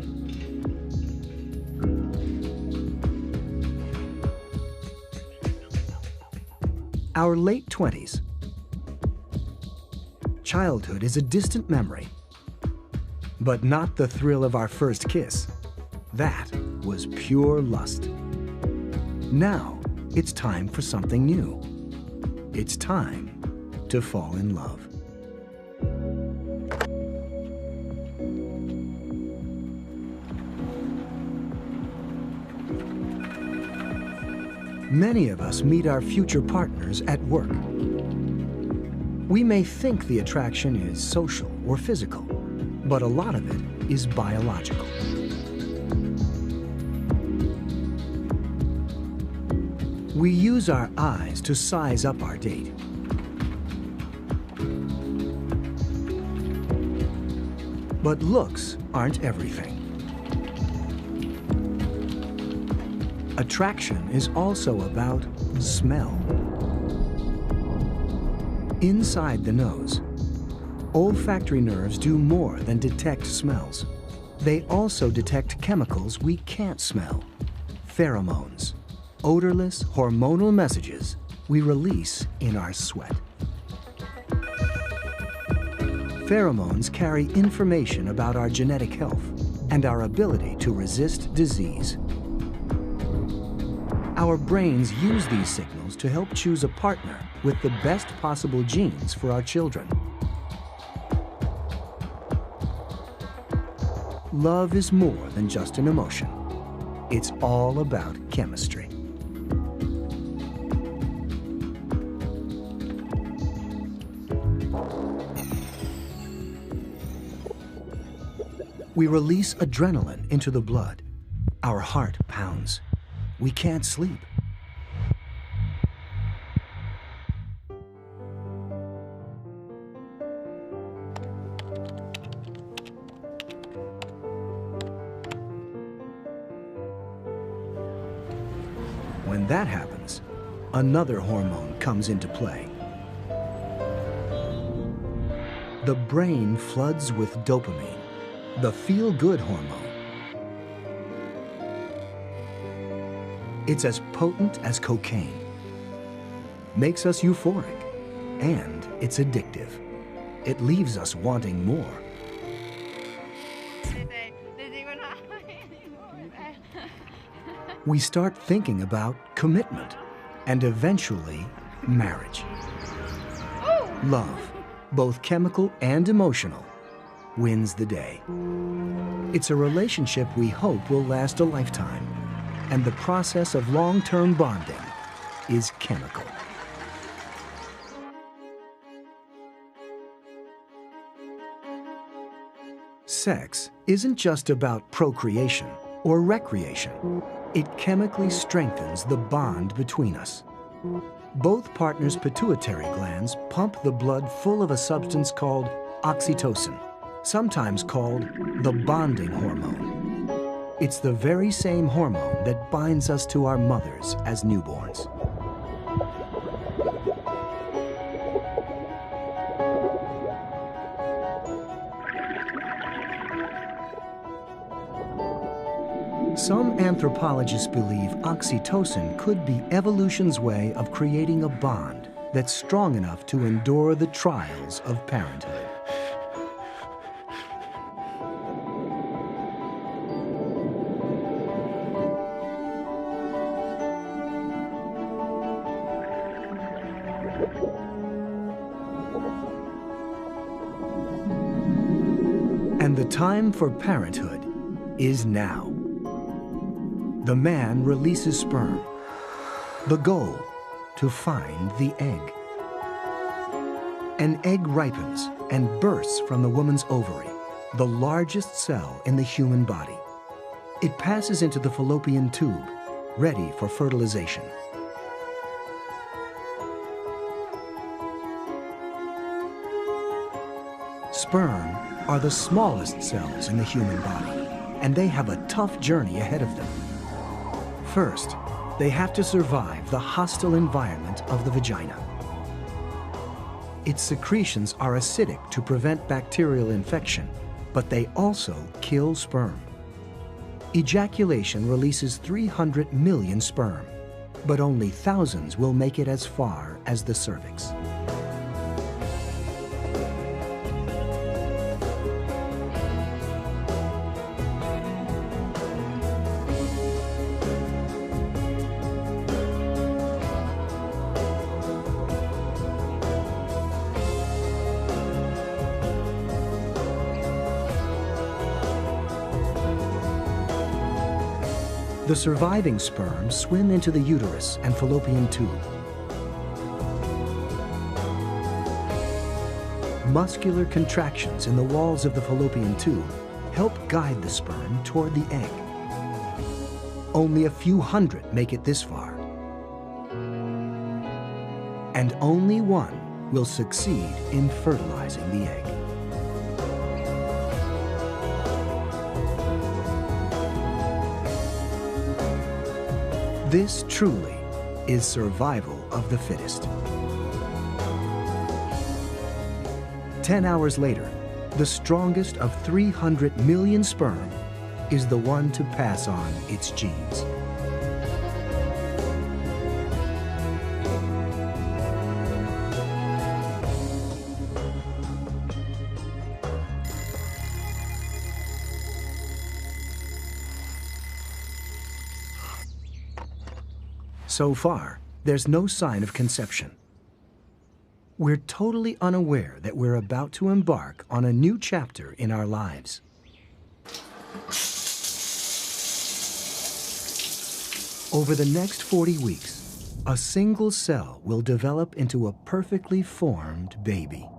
Our late 20s. Childhood is a distant memory, but not the thrill of our first kiss. That was pure lust. Now, it's time for something new. It's time to fall in love. Many of us meet our future partners at work. We may think the attraction is social or physical, but a lot of it is biological. We use our eyes to size up our date. But looks aren't everything. Attraction is also about smell. Inside the nose, olfactory nerves do more than detect smells. They also detect chemicals we can't smell, pheromones, odorless hormonal messages we release in our sweat. Pheromones carry information about our genetic health and our ability to resist disease. Our brains use these signals to help choose a partner with the best possible genes for our children. Love is more than just an emotion. It's all about chemistry. We release adrenaline into the blood. Our heart pounds. We can't sleep. When that happens, another hormone comes into play. The brain floods with dopamine, the feel-good hormone. It's as potent as cocaine, makes us euphoric, and it's addictive. It leaves us wanting more. We start thinking about commitment and eventually marriage. Love, both chemical and emotional, wins the day. It's a relationship we hope will last a lifetime, and the process of long-term bonding is chemical. Sex isn't just about procreation or recreation. It chemically strengthens the bond between us. Both partners' pituitary glands pump the blood full of a substance called oxytocin, sometimes called the bonding hormone. It's the very same hormone that binds us to our mothers as newborns. Some anthropologists believe oxytocin could be evolution's way of creating a bond that's strong enough to endure the trials of parenthood. And the time for parenthood is now. The man releases sperm. The goal, to find the egg. An egg ripens and bursts from the woman's ovary, the largest cell in the human body. It passes into the fallopian tube, ready for fertilization. Sperm are the smallest cells in the human body, and they have a tough journey ahead of them. First, they have to survive the hostile environment of the vagina. Its secretions are acidic to prevent bacterial infection, but they also kill sperm. Ejaculation releases 300 million sperm, but only thousands will make it as far as the cervix. The surviving sperm swim into the uterus and fallopian tube. Muscular contractions in the walls of the fallopian tube help guide the sperm toward the egg. Only a few hundred make it this far. And only one will succeed in fertilizing the egg. This truly is survival of the fittest. 10 hours later, the strongest of 300 million sperm is the one to pass on its genes. So far, there's no sign of conception. We're totally unaware that we're about to embark on a new chapter in our lives. Over the next 40 weeks, a single cell will develop into a perfectly formed baby.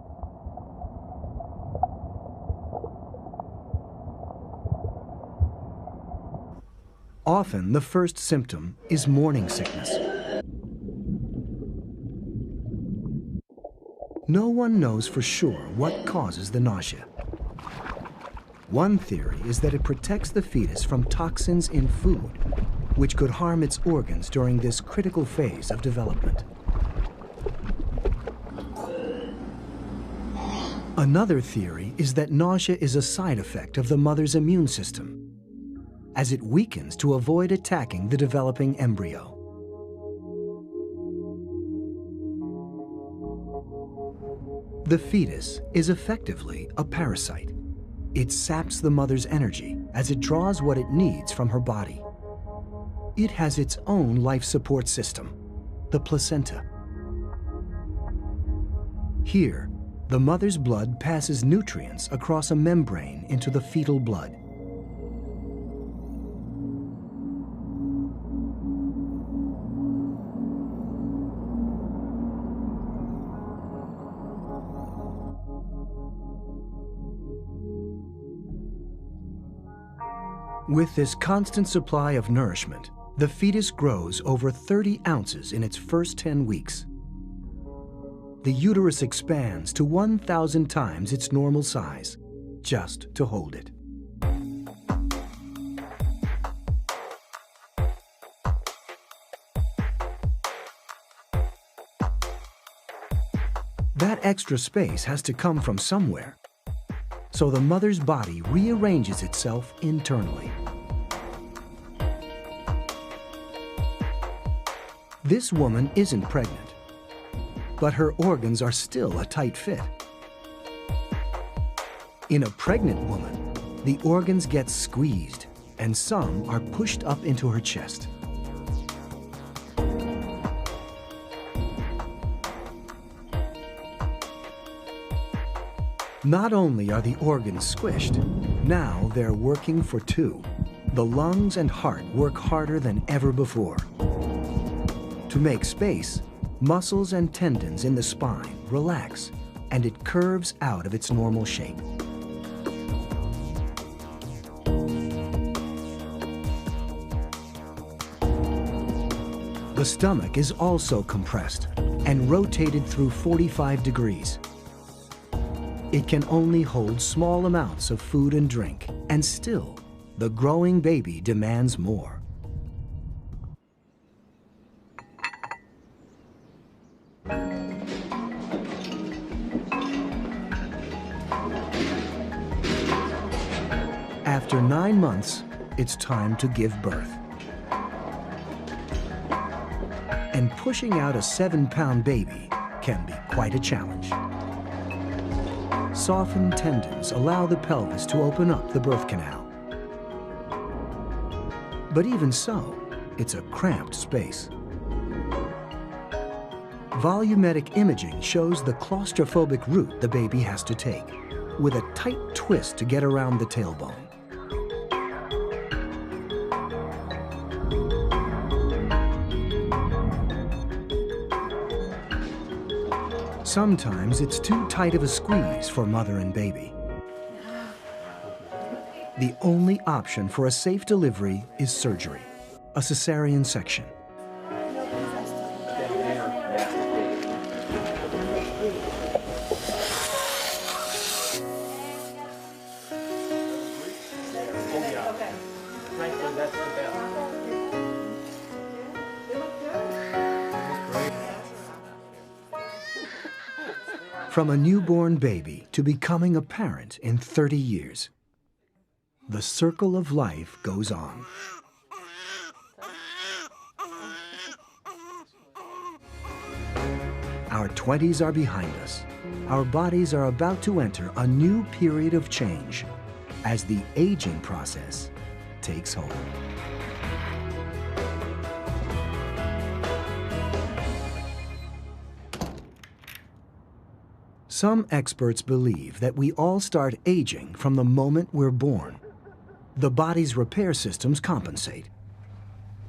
Often, the first symptom is morning sickness. No one knows for sure what causes the nausea. One theory is that it protects the fetus from toxins in food, which could harm its organs during this critical phase of development. Another theory is that nausea is a side effect of the mother's immune system, as it weakens to avoid attacking the developing embryo. The fetus is effectively a parasite. It saps the mother's energy as it draws what it needs from her body. It has its own life support system, the placenta. Here, the mother's blood passes nutrients across a membrane into the fetal blood. With this constant supply of nourishment, the fetus grows over 30 ounces in its first 10 weeks. The uterus expands to 1,000 times its normal size, just to hold it. That extra space has to come from somewhere. So the mother's body rearranges itself internally. This woman isn't pregnant, but her organs are still a tight fit. In a pregnant woman, the organs get squeezed, and some are pushed up into her chest. Not only are the organs squished, now they're working for two. The lungs and heart work harder than ever before. To make space, muscles and tendons in the spine relax, and it curves out of its normal shape. The stomach is also compressed and rotated through 45 degrees. It can only hold small amounts of food and drink, and still, the growing baby demands more. After 9 months, it's time to give birth. And pushing out a 7-pound baby can be quite a challenge. Softened tendons allow the pelvis to open up the birth canal. But even so, it's a cramped space. Volumetric imaging shows the claustrophobic route the baby has to take, with a tight twist to get around the tailbone. Sometimes it's too tight of a squeeze for mother and baby. The only option for a safe delivery is surgery, a cesarean section. From a newborn baby to becoming a parent in 30 years, the circle of life goes on. Our 20s are behind us. Our bodies are about to enter a new period of change as the aging process takes hold. Some experts believe that we all start aging from the moment we're born. The body's repair systems compensate.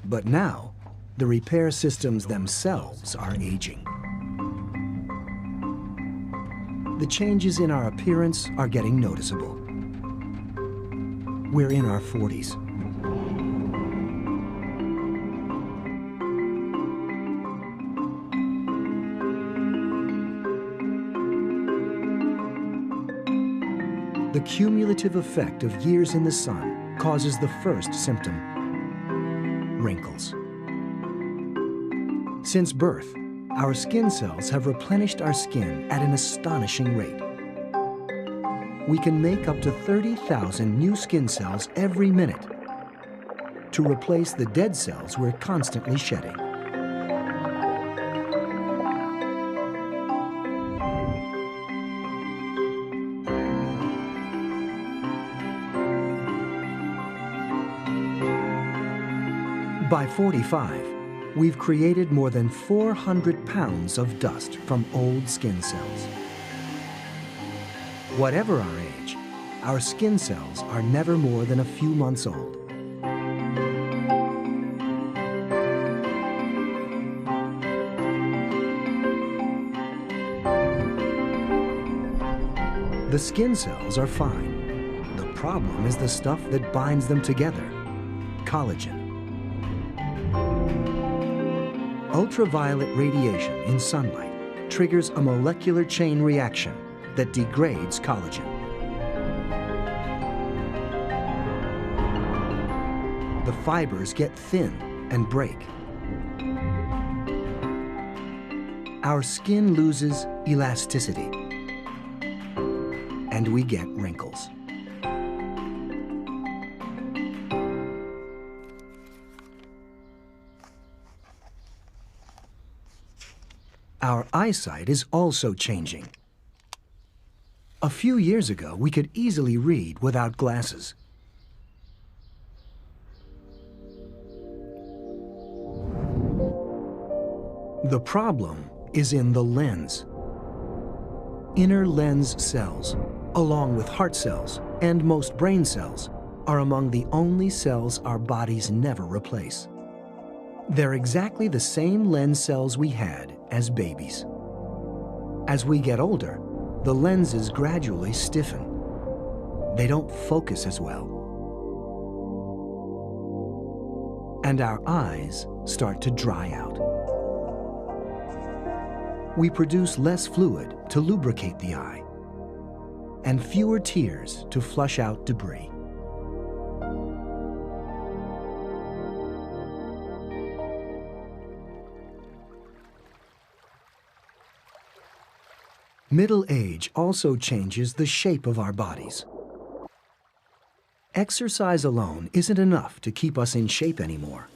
But now, the repair systems themselves are aging. The changes in our appearance are getting noticeable. We're in our 40s. The cumulative effect of years in the sun causes the first symptom: wrinkles. Since birth, our skin cells have replenished our skin at an astonishing rate. We can make up to 30,000 new skin cells every minute to replace the dead cells we're constantly shedding. By 45, we've created more than 400 pounds of dust from old skin cells. Whatever our age, our skin cells are never more than a few months old. The skin cells are fine. The problem is the stuff that binds them together: collagen. Ultraviolet radiation in sunlight triggers a molecular chain reaction that degrades collagen. The fibers get thin and break. Our skin loses elasticity, and we get wrinkles. Our eyesight is also changing. A few years ago, we could easily read without glasses. The problem is in the lens. Inner lens cells, along with heart cells and most brain cells, are among the only cells our bodies never replace. They're exactly the same lens cells we had as babies. As we get older, the lenses gradually stiffen. They don't focus as well. And our eyes start to dry out. We produce less fluid to lubricate the eye, and fewer tears to flush out debris. Middle age also changes the shape of our bodies. Exercise alone isn't enough to keep us in shape anymore.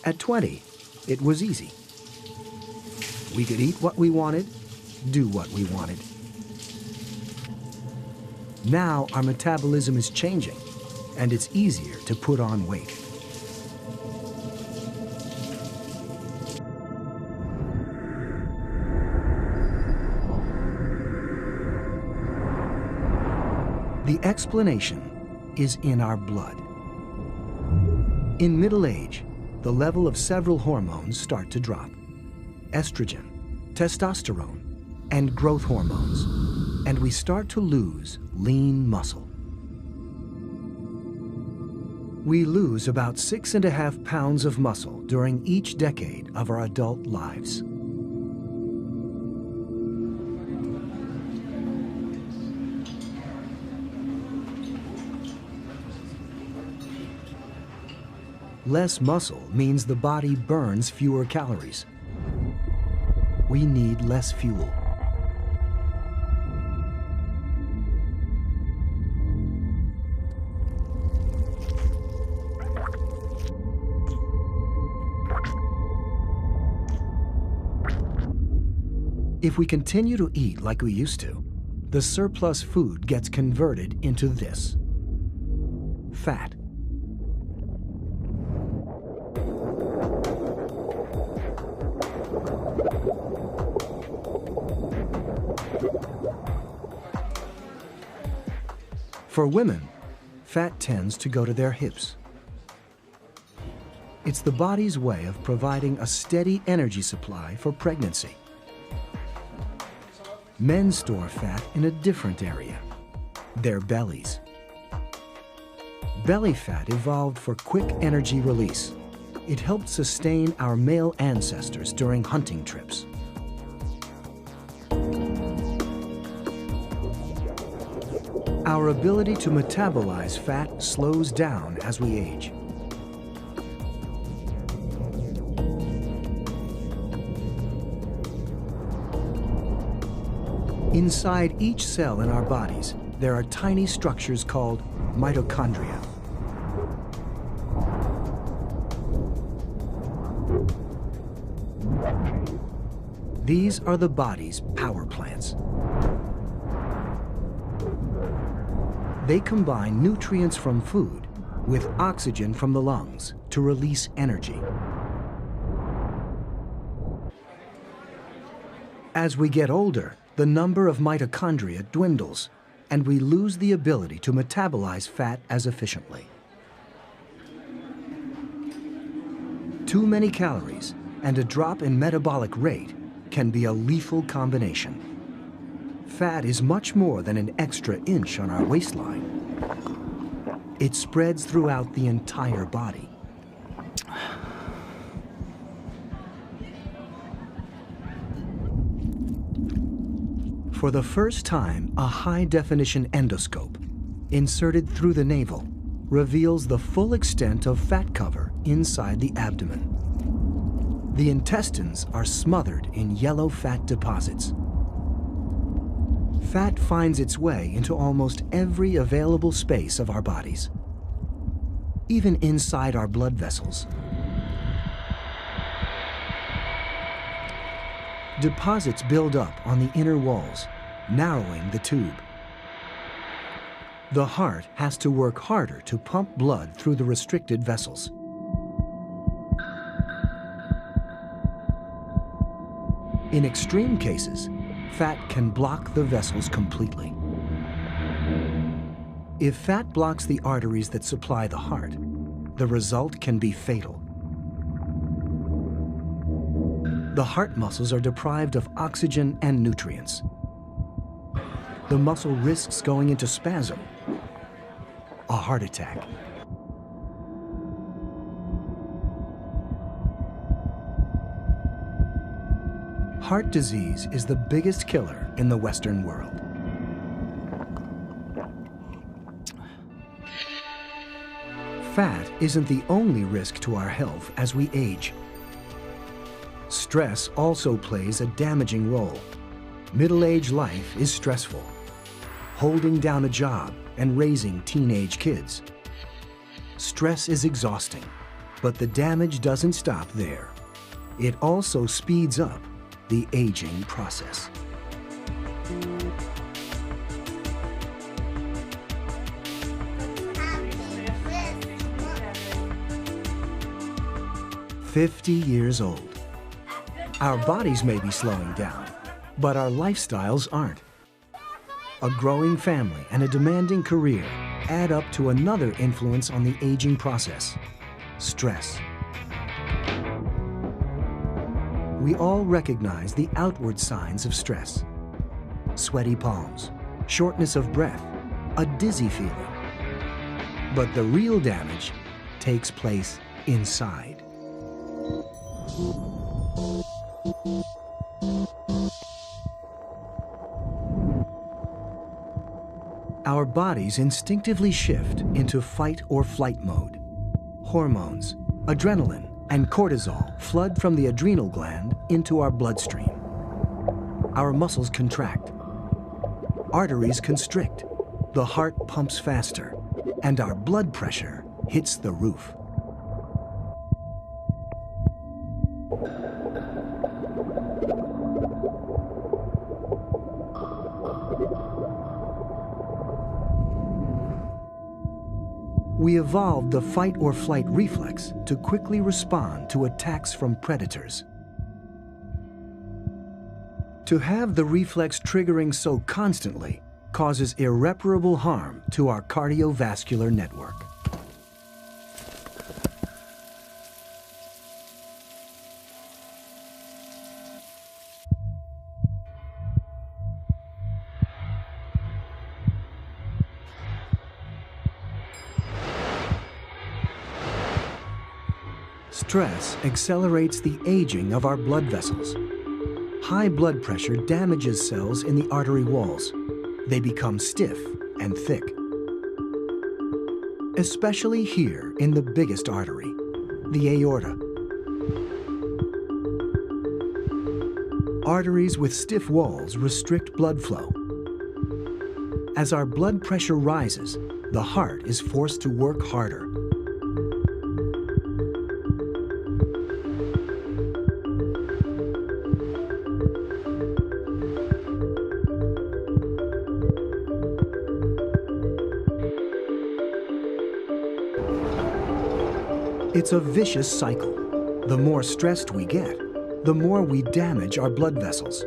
At 20, it was easy. We could eat what we wanted, do what we wanted. Now our metabolism is changing, and it's easier to put on weight. The explanation is in our blood. In middle age, the level of several hormones start to drop: estrogen, testosterone, and growth hormones, and we start to lose lean muscle. We lose about 6.5 pounds of muscle during each decade of our adult lives. Less muscle means the body burns fewer calories. We need less fuel. If we continue to eat like we used to, the surplus food gets converted into this: fat. For women, fat tends to go to their hips. It's the body's way of providing a steady energy supply for pregnancy. Men store fat in a different area, their bellies. Belly fat evolved for quick energy release. It helped sustain our male ancestors during hunting trips. Our ability to metabolize fat slows down as we age. Inside each cell in our bodies, there are tiny structures called mitochondria. These are the body's power plants. They combine nutrients from food with oxygen from the lungs to release energy. As we get older, the number of mitochondria dwindles, and we lose the ability to metabolize fat as efficiently. Too many calories and a drop in metabolic rate can be a lethal combination. Fat is much more than an extra inch on our waistline. It spreads throughout the entire body. For the first time, a high-definition endoscope, inserted through the navel, reveals the full extent of fat cover inside the abdomen. The intestines are smothered in yellow fat deposits. Fat finds its way into almost every available space of our bodies, even inside our blood vessels. Deposits build up on the inner walls, narrowing the tube. The heart has to work harder to pump blood through the restricted vessels. In extreme cases, fat can block the vessels completely. If fat blocks the arteries that supply the heart, the result can be fatal. The heart muscles are deprived of oxygen and nutrients. The muscle risks going into spasm, a heart attack. Heart disease is the biggest killer in the Western world. Fat isn't the only risk to our health as we age. Stress also plays a damaging role. Middle-aged life is stressful. Holding down a job and raising teenage kids. Stress is exhausting, but the damage doesn't stop there. It also speeds up the aging process. "50 years old. Our bodies may be slowing down, but our lifestyles aren't. A growing family and a demanding career add up to another influence on the aging process: stress. We all recognize the outward signs of stress: sweaty palms, shortness of breath, a dizzy feeling. But the real damage takes place inside. Our bodies instinctively shift into fight or flight mode. Hormones, adrenaline, and cortisol flood from the adrenal gland into our bloodstream. Our muscles contract. Arteries constrict. The heart pumps faster, and our blood pressure hits the roof. We evolved the fight or flight reflex to quickly respond to attacks from predators. To have the reflex triggering so constantly causes irreparable harm to our cardiovascular network. Stress accelerates the aging of our blood vessels. High blood pressure damages cells in the artery walls. They become stiff and thick. Especially here in the biggest artery, the aorta. Arteries with stiff walls restrict blood flow. As our blood pressure rises, the heart is forced to work harder. It's a vicious cycle. The more stressed we get, the more we damage our blood vessels.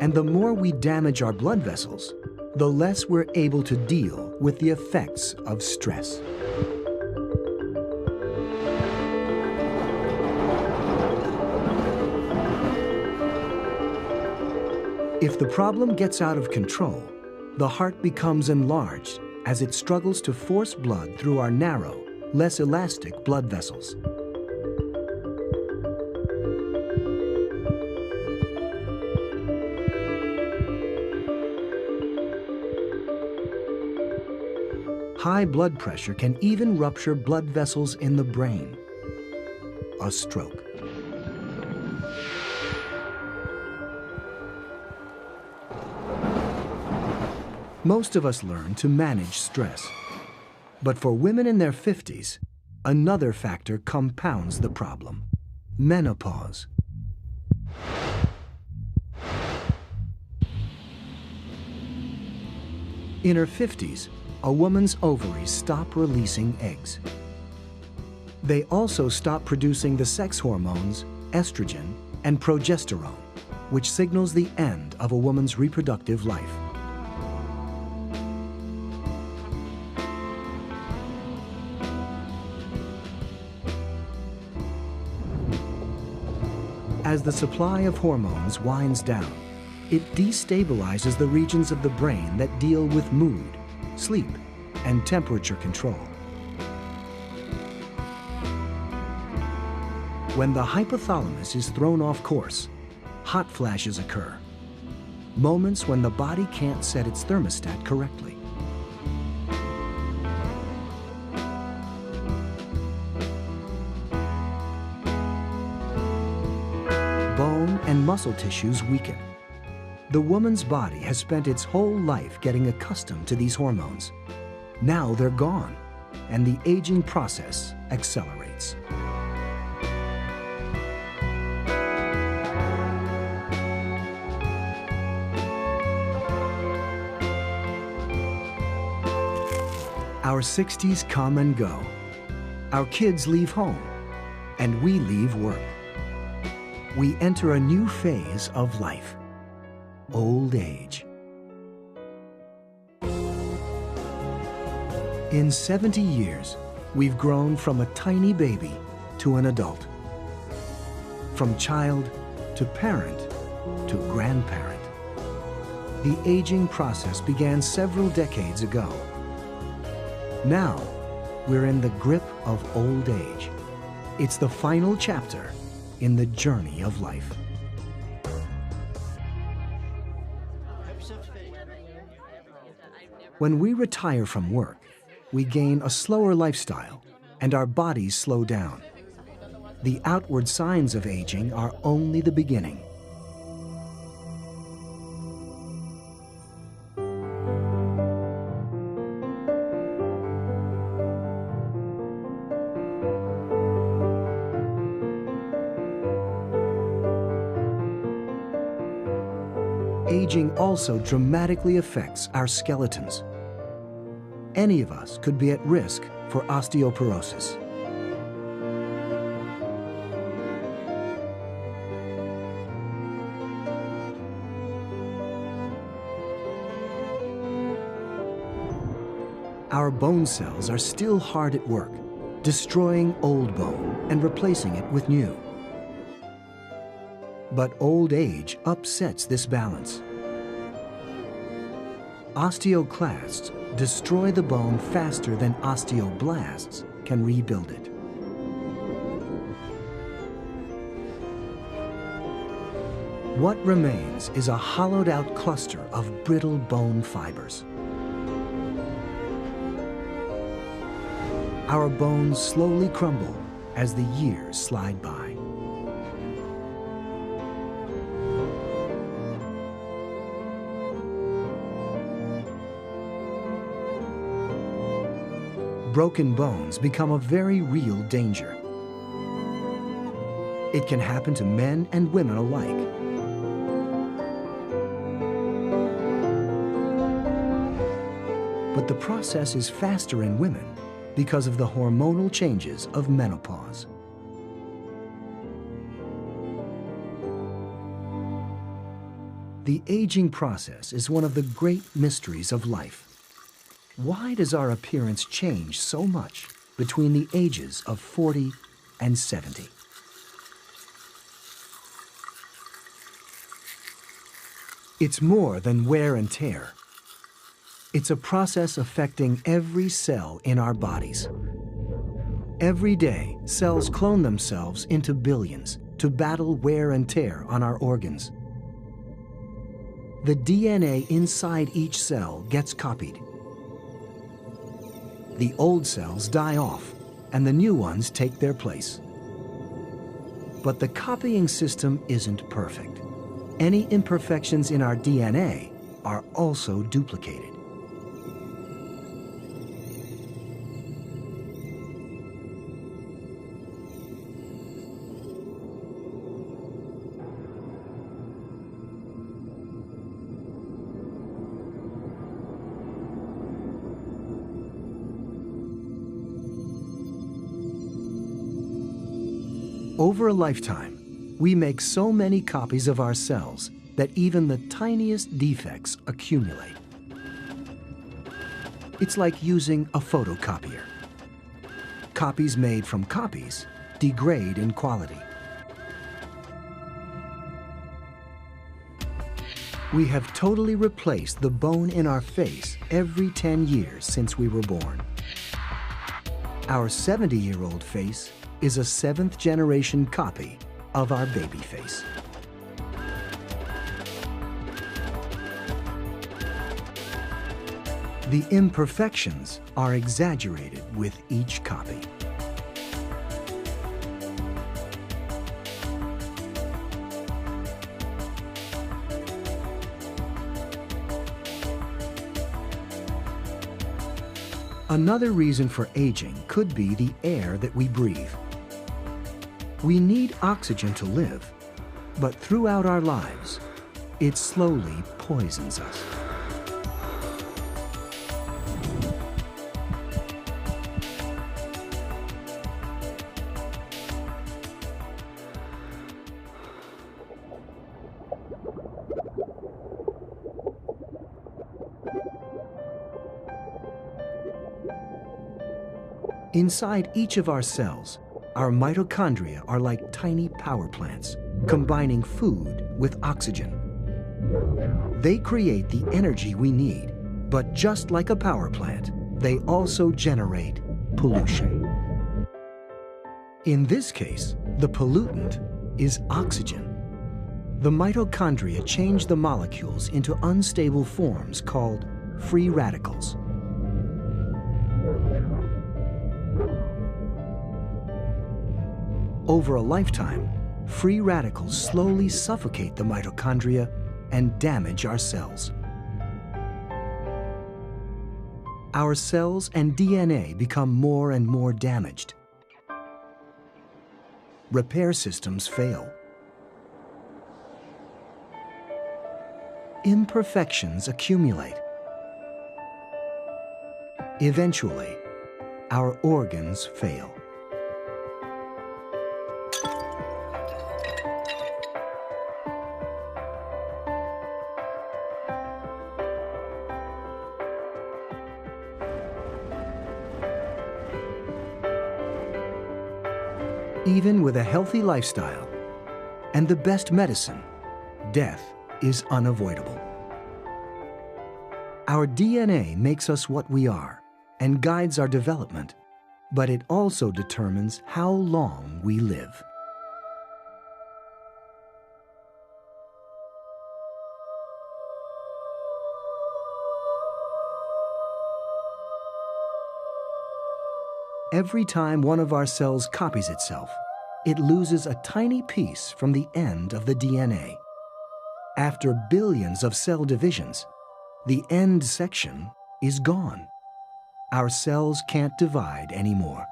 And the more we damage our blood vessels, the less we're able to deal with the effects of stress. If the problem gets out of control, the heart becomes enlarged as it struggles to force blood through our narrow, less elastic blood vessels. High blood pressure can even rupture blood vessels in the brain. A stroke. Most of us learn to manage stress. But for women in their 50s, another factor compounds the problem: menopause. In her 50s, a woman's ovaries stop releasing eggs. They also stop producing the sex hormones estrogen and progesterone, which signals the end of a woman's reproductive life. As the supply of hormones winds down, it destabilizes the regions of the brain that deal with mood, sleep, and temperature control. When the hypothalamus is thrown off course, hot flashes occur, moments when the body can't set its thermostat correctly. Bone and muscle tissues weaken. The woman's body has spent its whole life getting accustomed to these hormones. Now they're gone, and the aging process accelerates. Our 60s come and go. Our kids leave home, and we leave work. We enter a new phase of life: old age. In 70 years, we've grown from a tiny baby to an adult, from child to parent to grandparent. The aging process began several decades ago. Now, we're in the grip of old age. It's the final chapter in the journey of life. When we retire from work, we gain a slower lifestyle and our bodies slow down. The outward signs of aging are only the beginning. Aging also dramatically affects our skeletons. Any of us could be at risk for osteoporosis. our bone cells are still hard at work, destroying old bone and replacing it with new. But old age upsets this balance. Osteoclasts destroy the bone faster than osteoblasts can rebuild it. What remains is a hollowed-out cluster of brittle bone fibers. Our bones slowly crumble as the years slide by. Broken bones become a very real danger. It can happen to men and women alike. But the process is faster in women because of the hormonal changes of menopause. The aging process is one of the great mysteries of life. Why does our appearance change so much between the ages of 40 and 70? It's more than wear and tear. It's a process affecting every cell in our bodies. Every day, cells clone themselves into billions to battle wear and tear on our organs. The DNA inside each cell gets copied. The old cells die off, and the new ones take their place. But the copying system isn't perfect. Any imperfections in our DNA are also duplicated. Over a lifetime, we make so many copies of ourselves that even the tiniest defects accumulate. It's like using a photocopier. Copies made from copies degrade in quality. We have totally replaced the bone in our face every 10 years since we were born. Our 70-year-old face is a 7th-generation copy of our baby face. The imperfections are exaggerated with each copy. Another reason for aging could be the air that we breathe. We need oxygen to live, but throughout our lives, it slowly poisons us. Inside each of our cells, our mitochondria are like tiny power plants, combining food with oxygen. They create the energy we need, but just like a power plant, they also generate pollution. In this case, the pollutant is oxygen. The mitochondria change the molecules into unstable forms called free radicals. Over a lifetime, free radicals slowly suffocate the mitochondria and damage our cells. Our cells and DNA become more and more damaged. Repair systems fail. Imperfections accumulate. Eventually, our organs fail. Even with a healthy lifestyle and the best medicine, death is unavoidable. Our DNA makes us what we are and guides our development, but it also determines how long we live. Every time one of our cells copies itself, it loses a tiny piece from the end of the DNA. After billions of cell divisions, the end section is gone. Our cells can't divide anymore.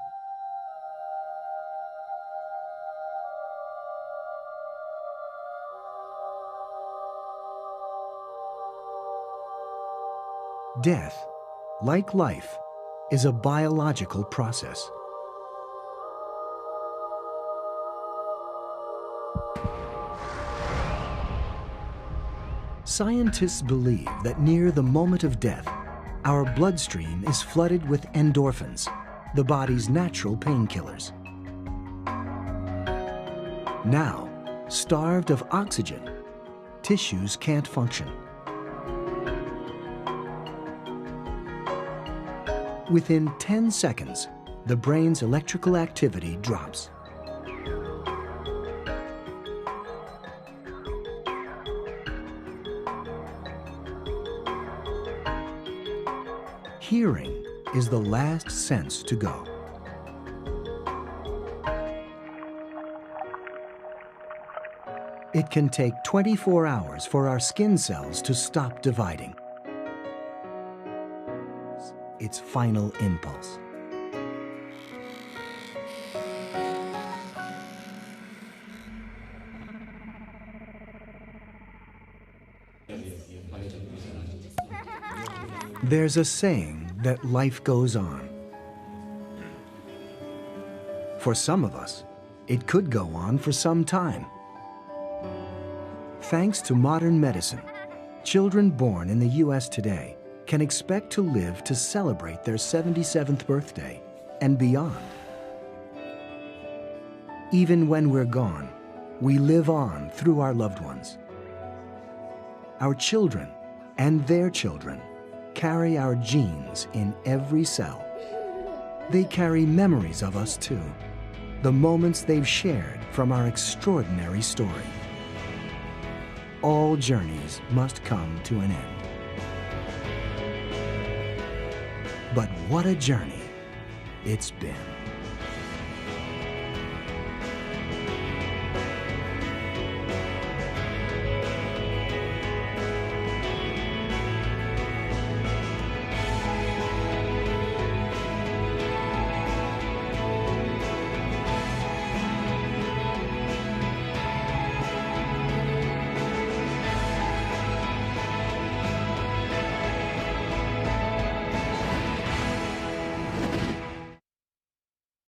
Death, like life, is a biological process. Scientists believe that near the moment of death, our bloodstream is flooded with endorphins, the body's natural painkillers. Now, starved of oxygen, tissues can't function. Within 10 seconds, the brain's electrical activity drops. Hearing is the last sense to go. It can take 24 hours for our skin cells to stop dividing. Its final impulse. There's a saying that life goes on. For some of us, it could go on for some time. Thanks to modern medicine, children born in the US today can expect to live to celebrate their 77th birthday and beyond. Even when we're gone, we live on through our loved ones. Our children and their children carry our genes in every cell. They carry memories of us too, the moments they've shared from our extraordinary story. All journeys must come to an end. But what a journey it's been.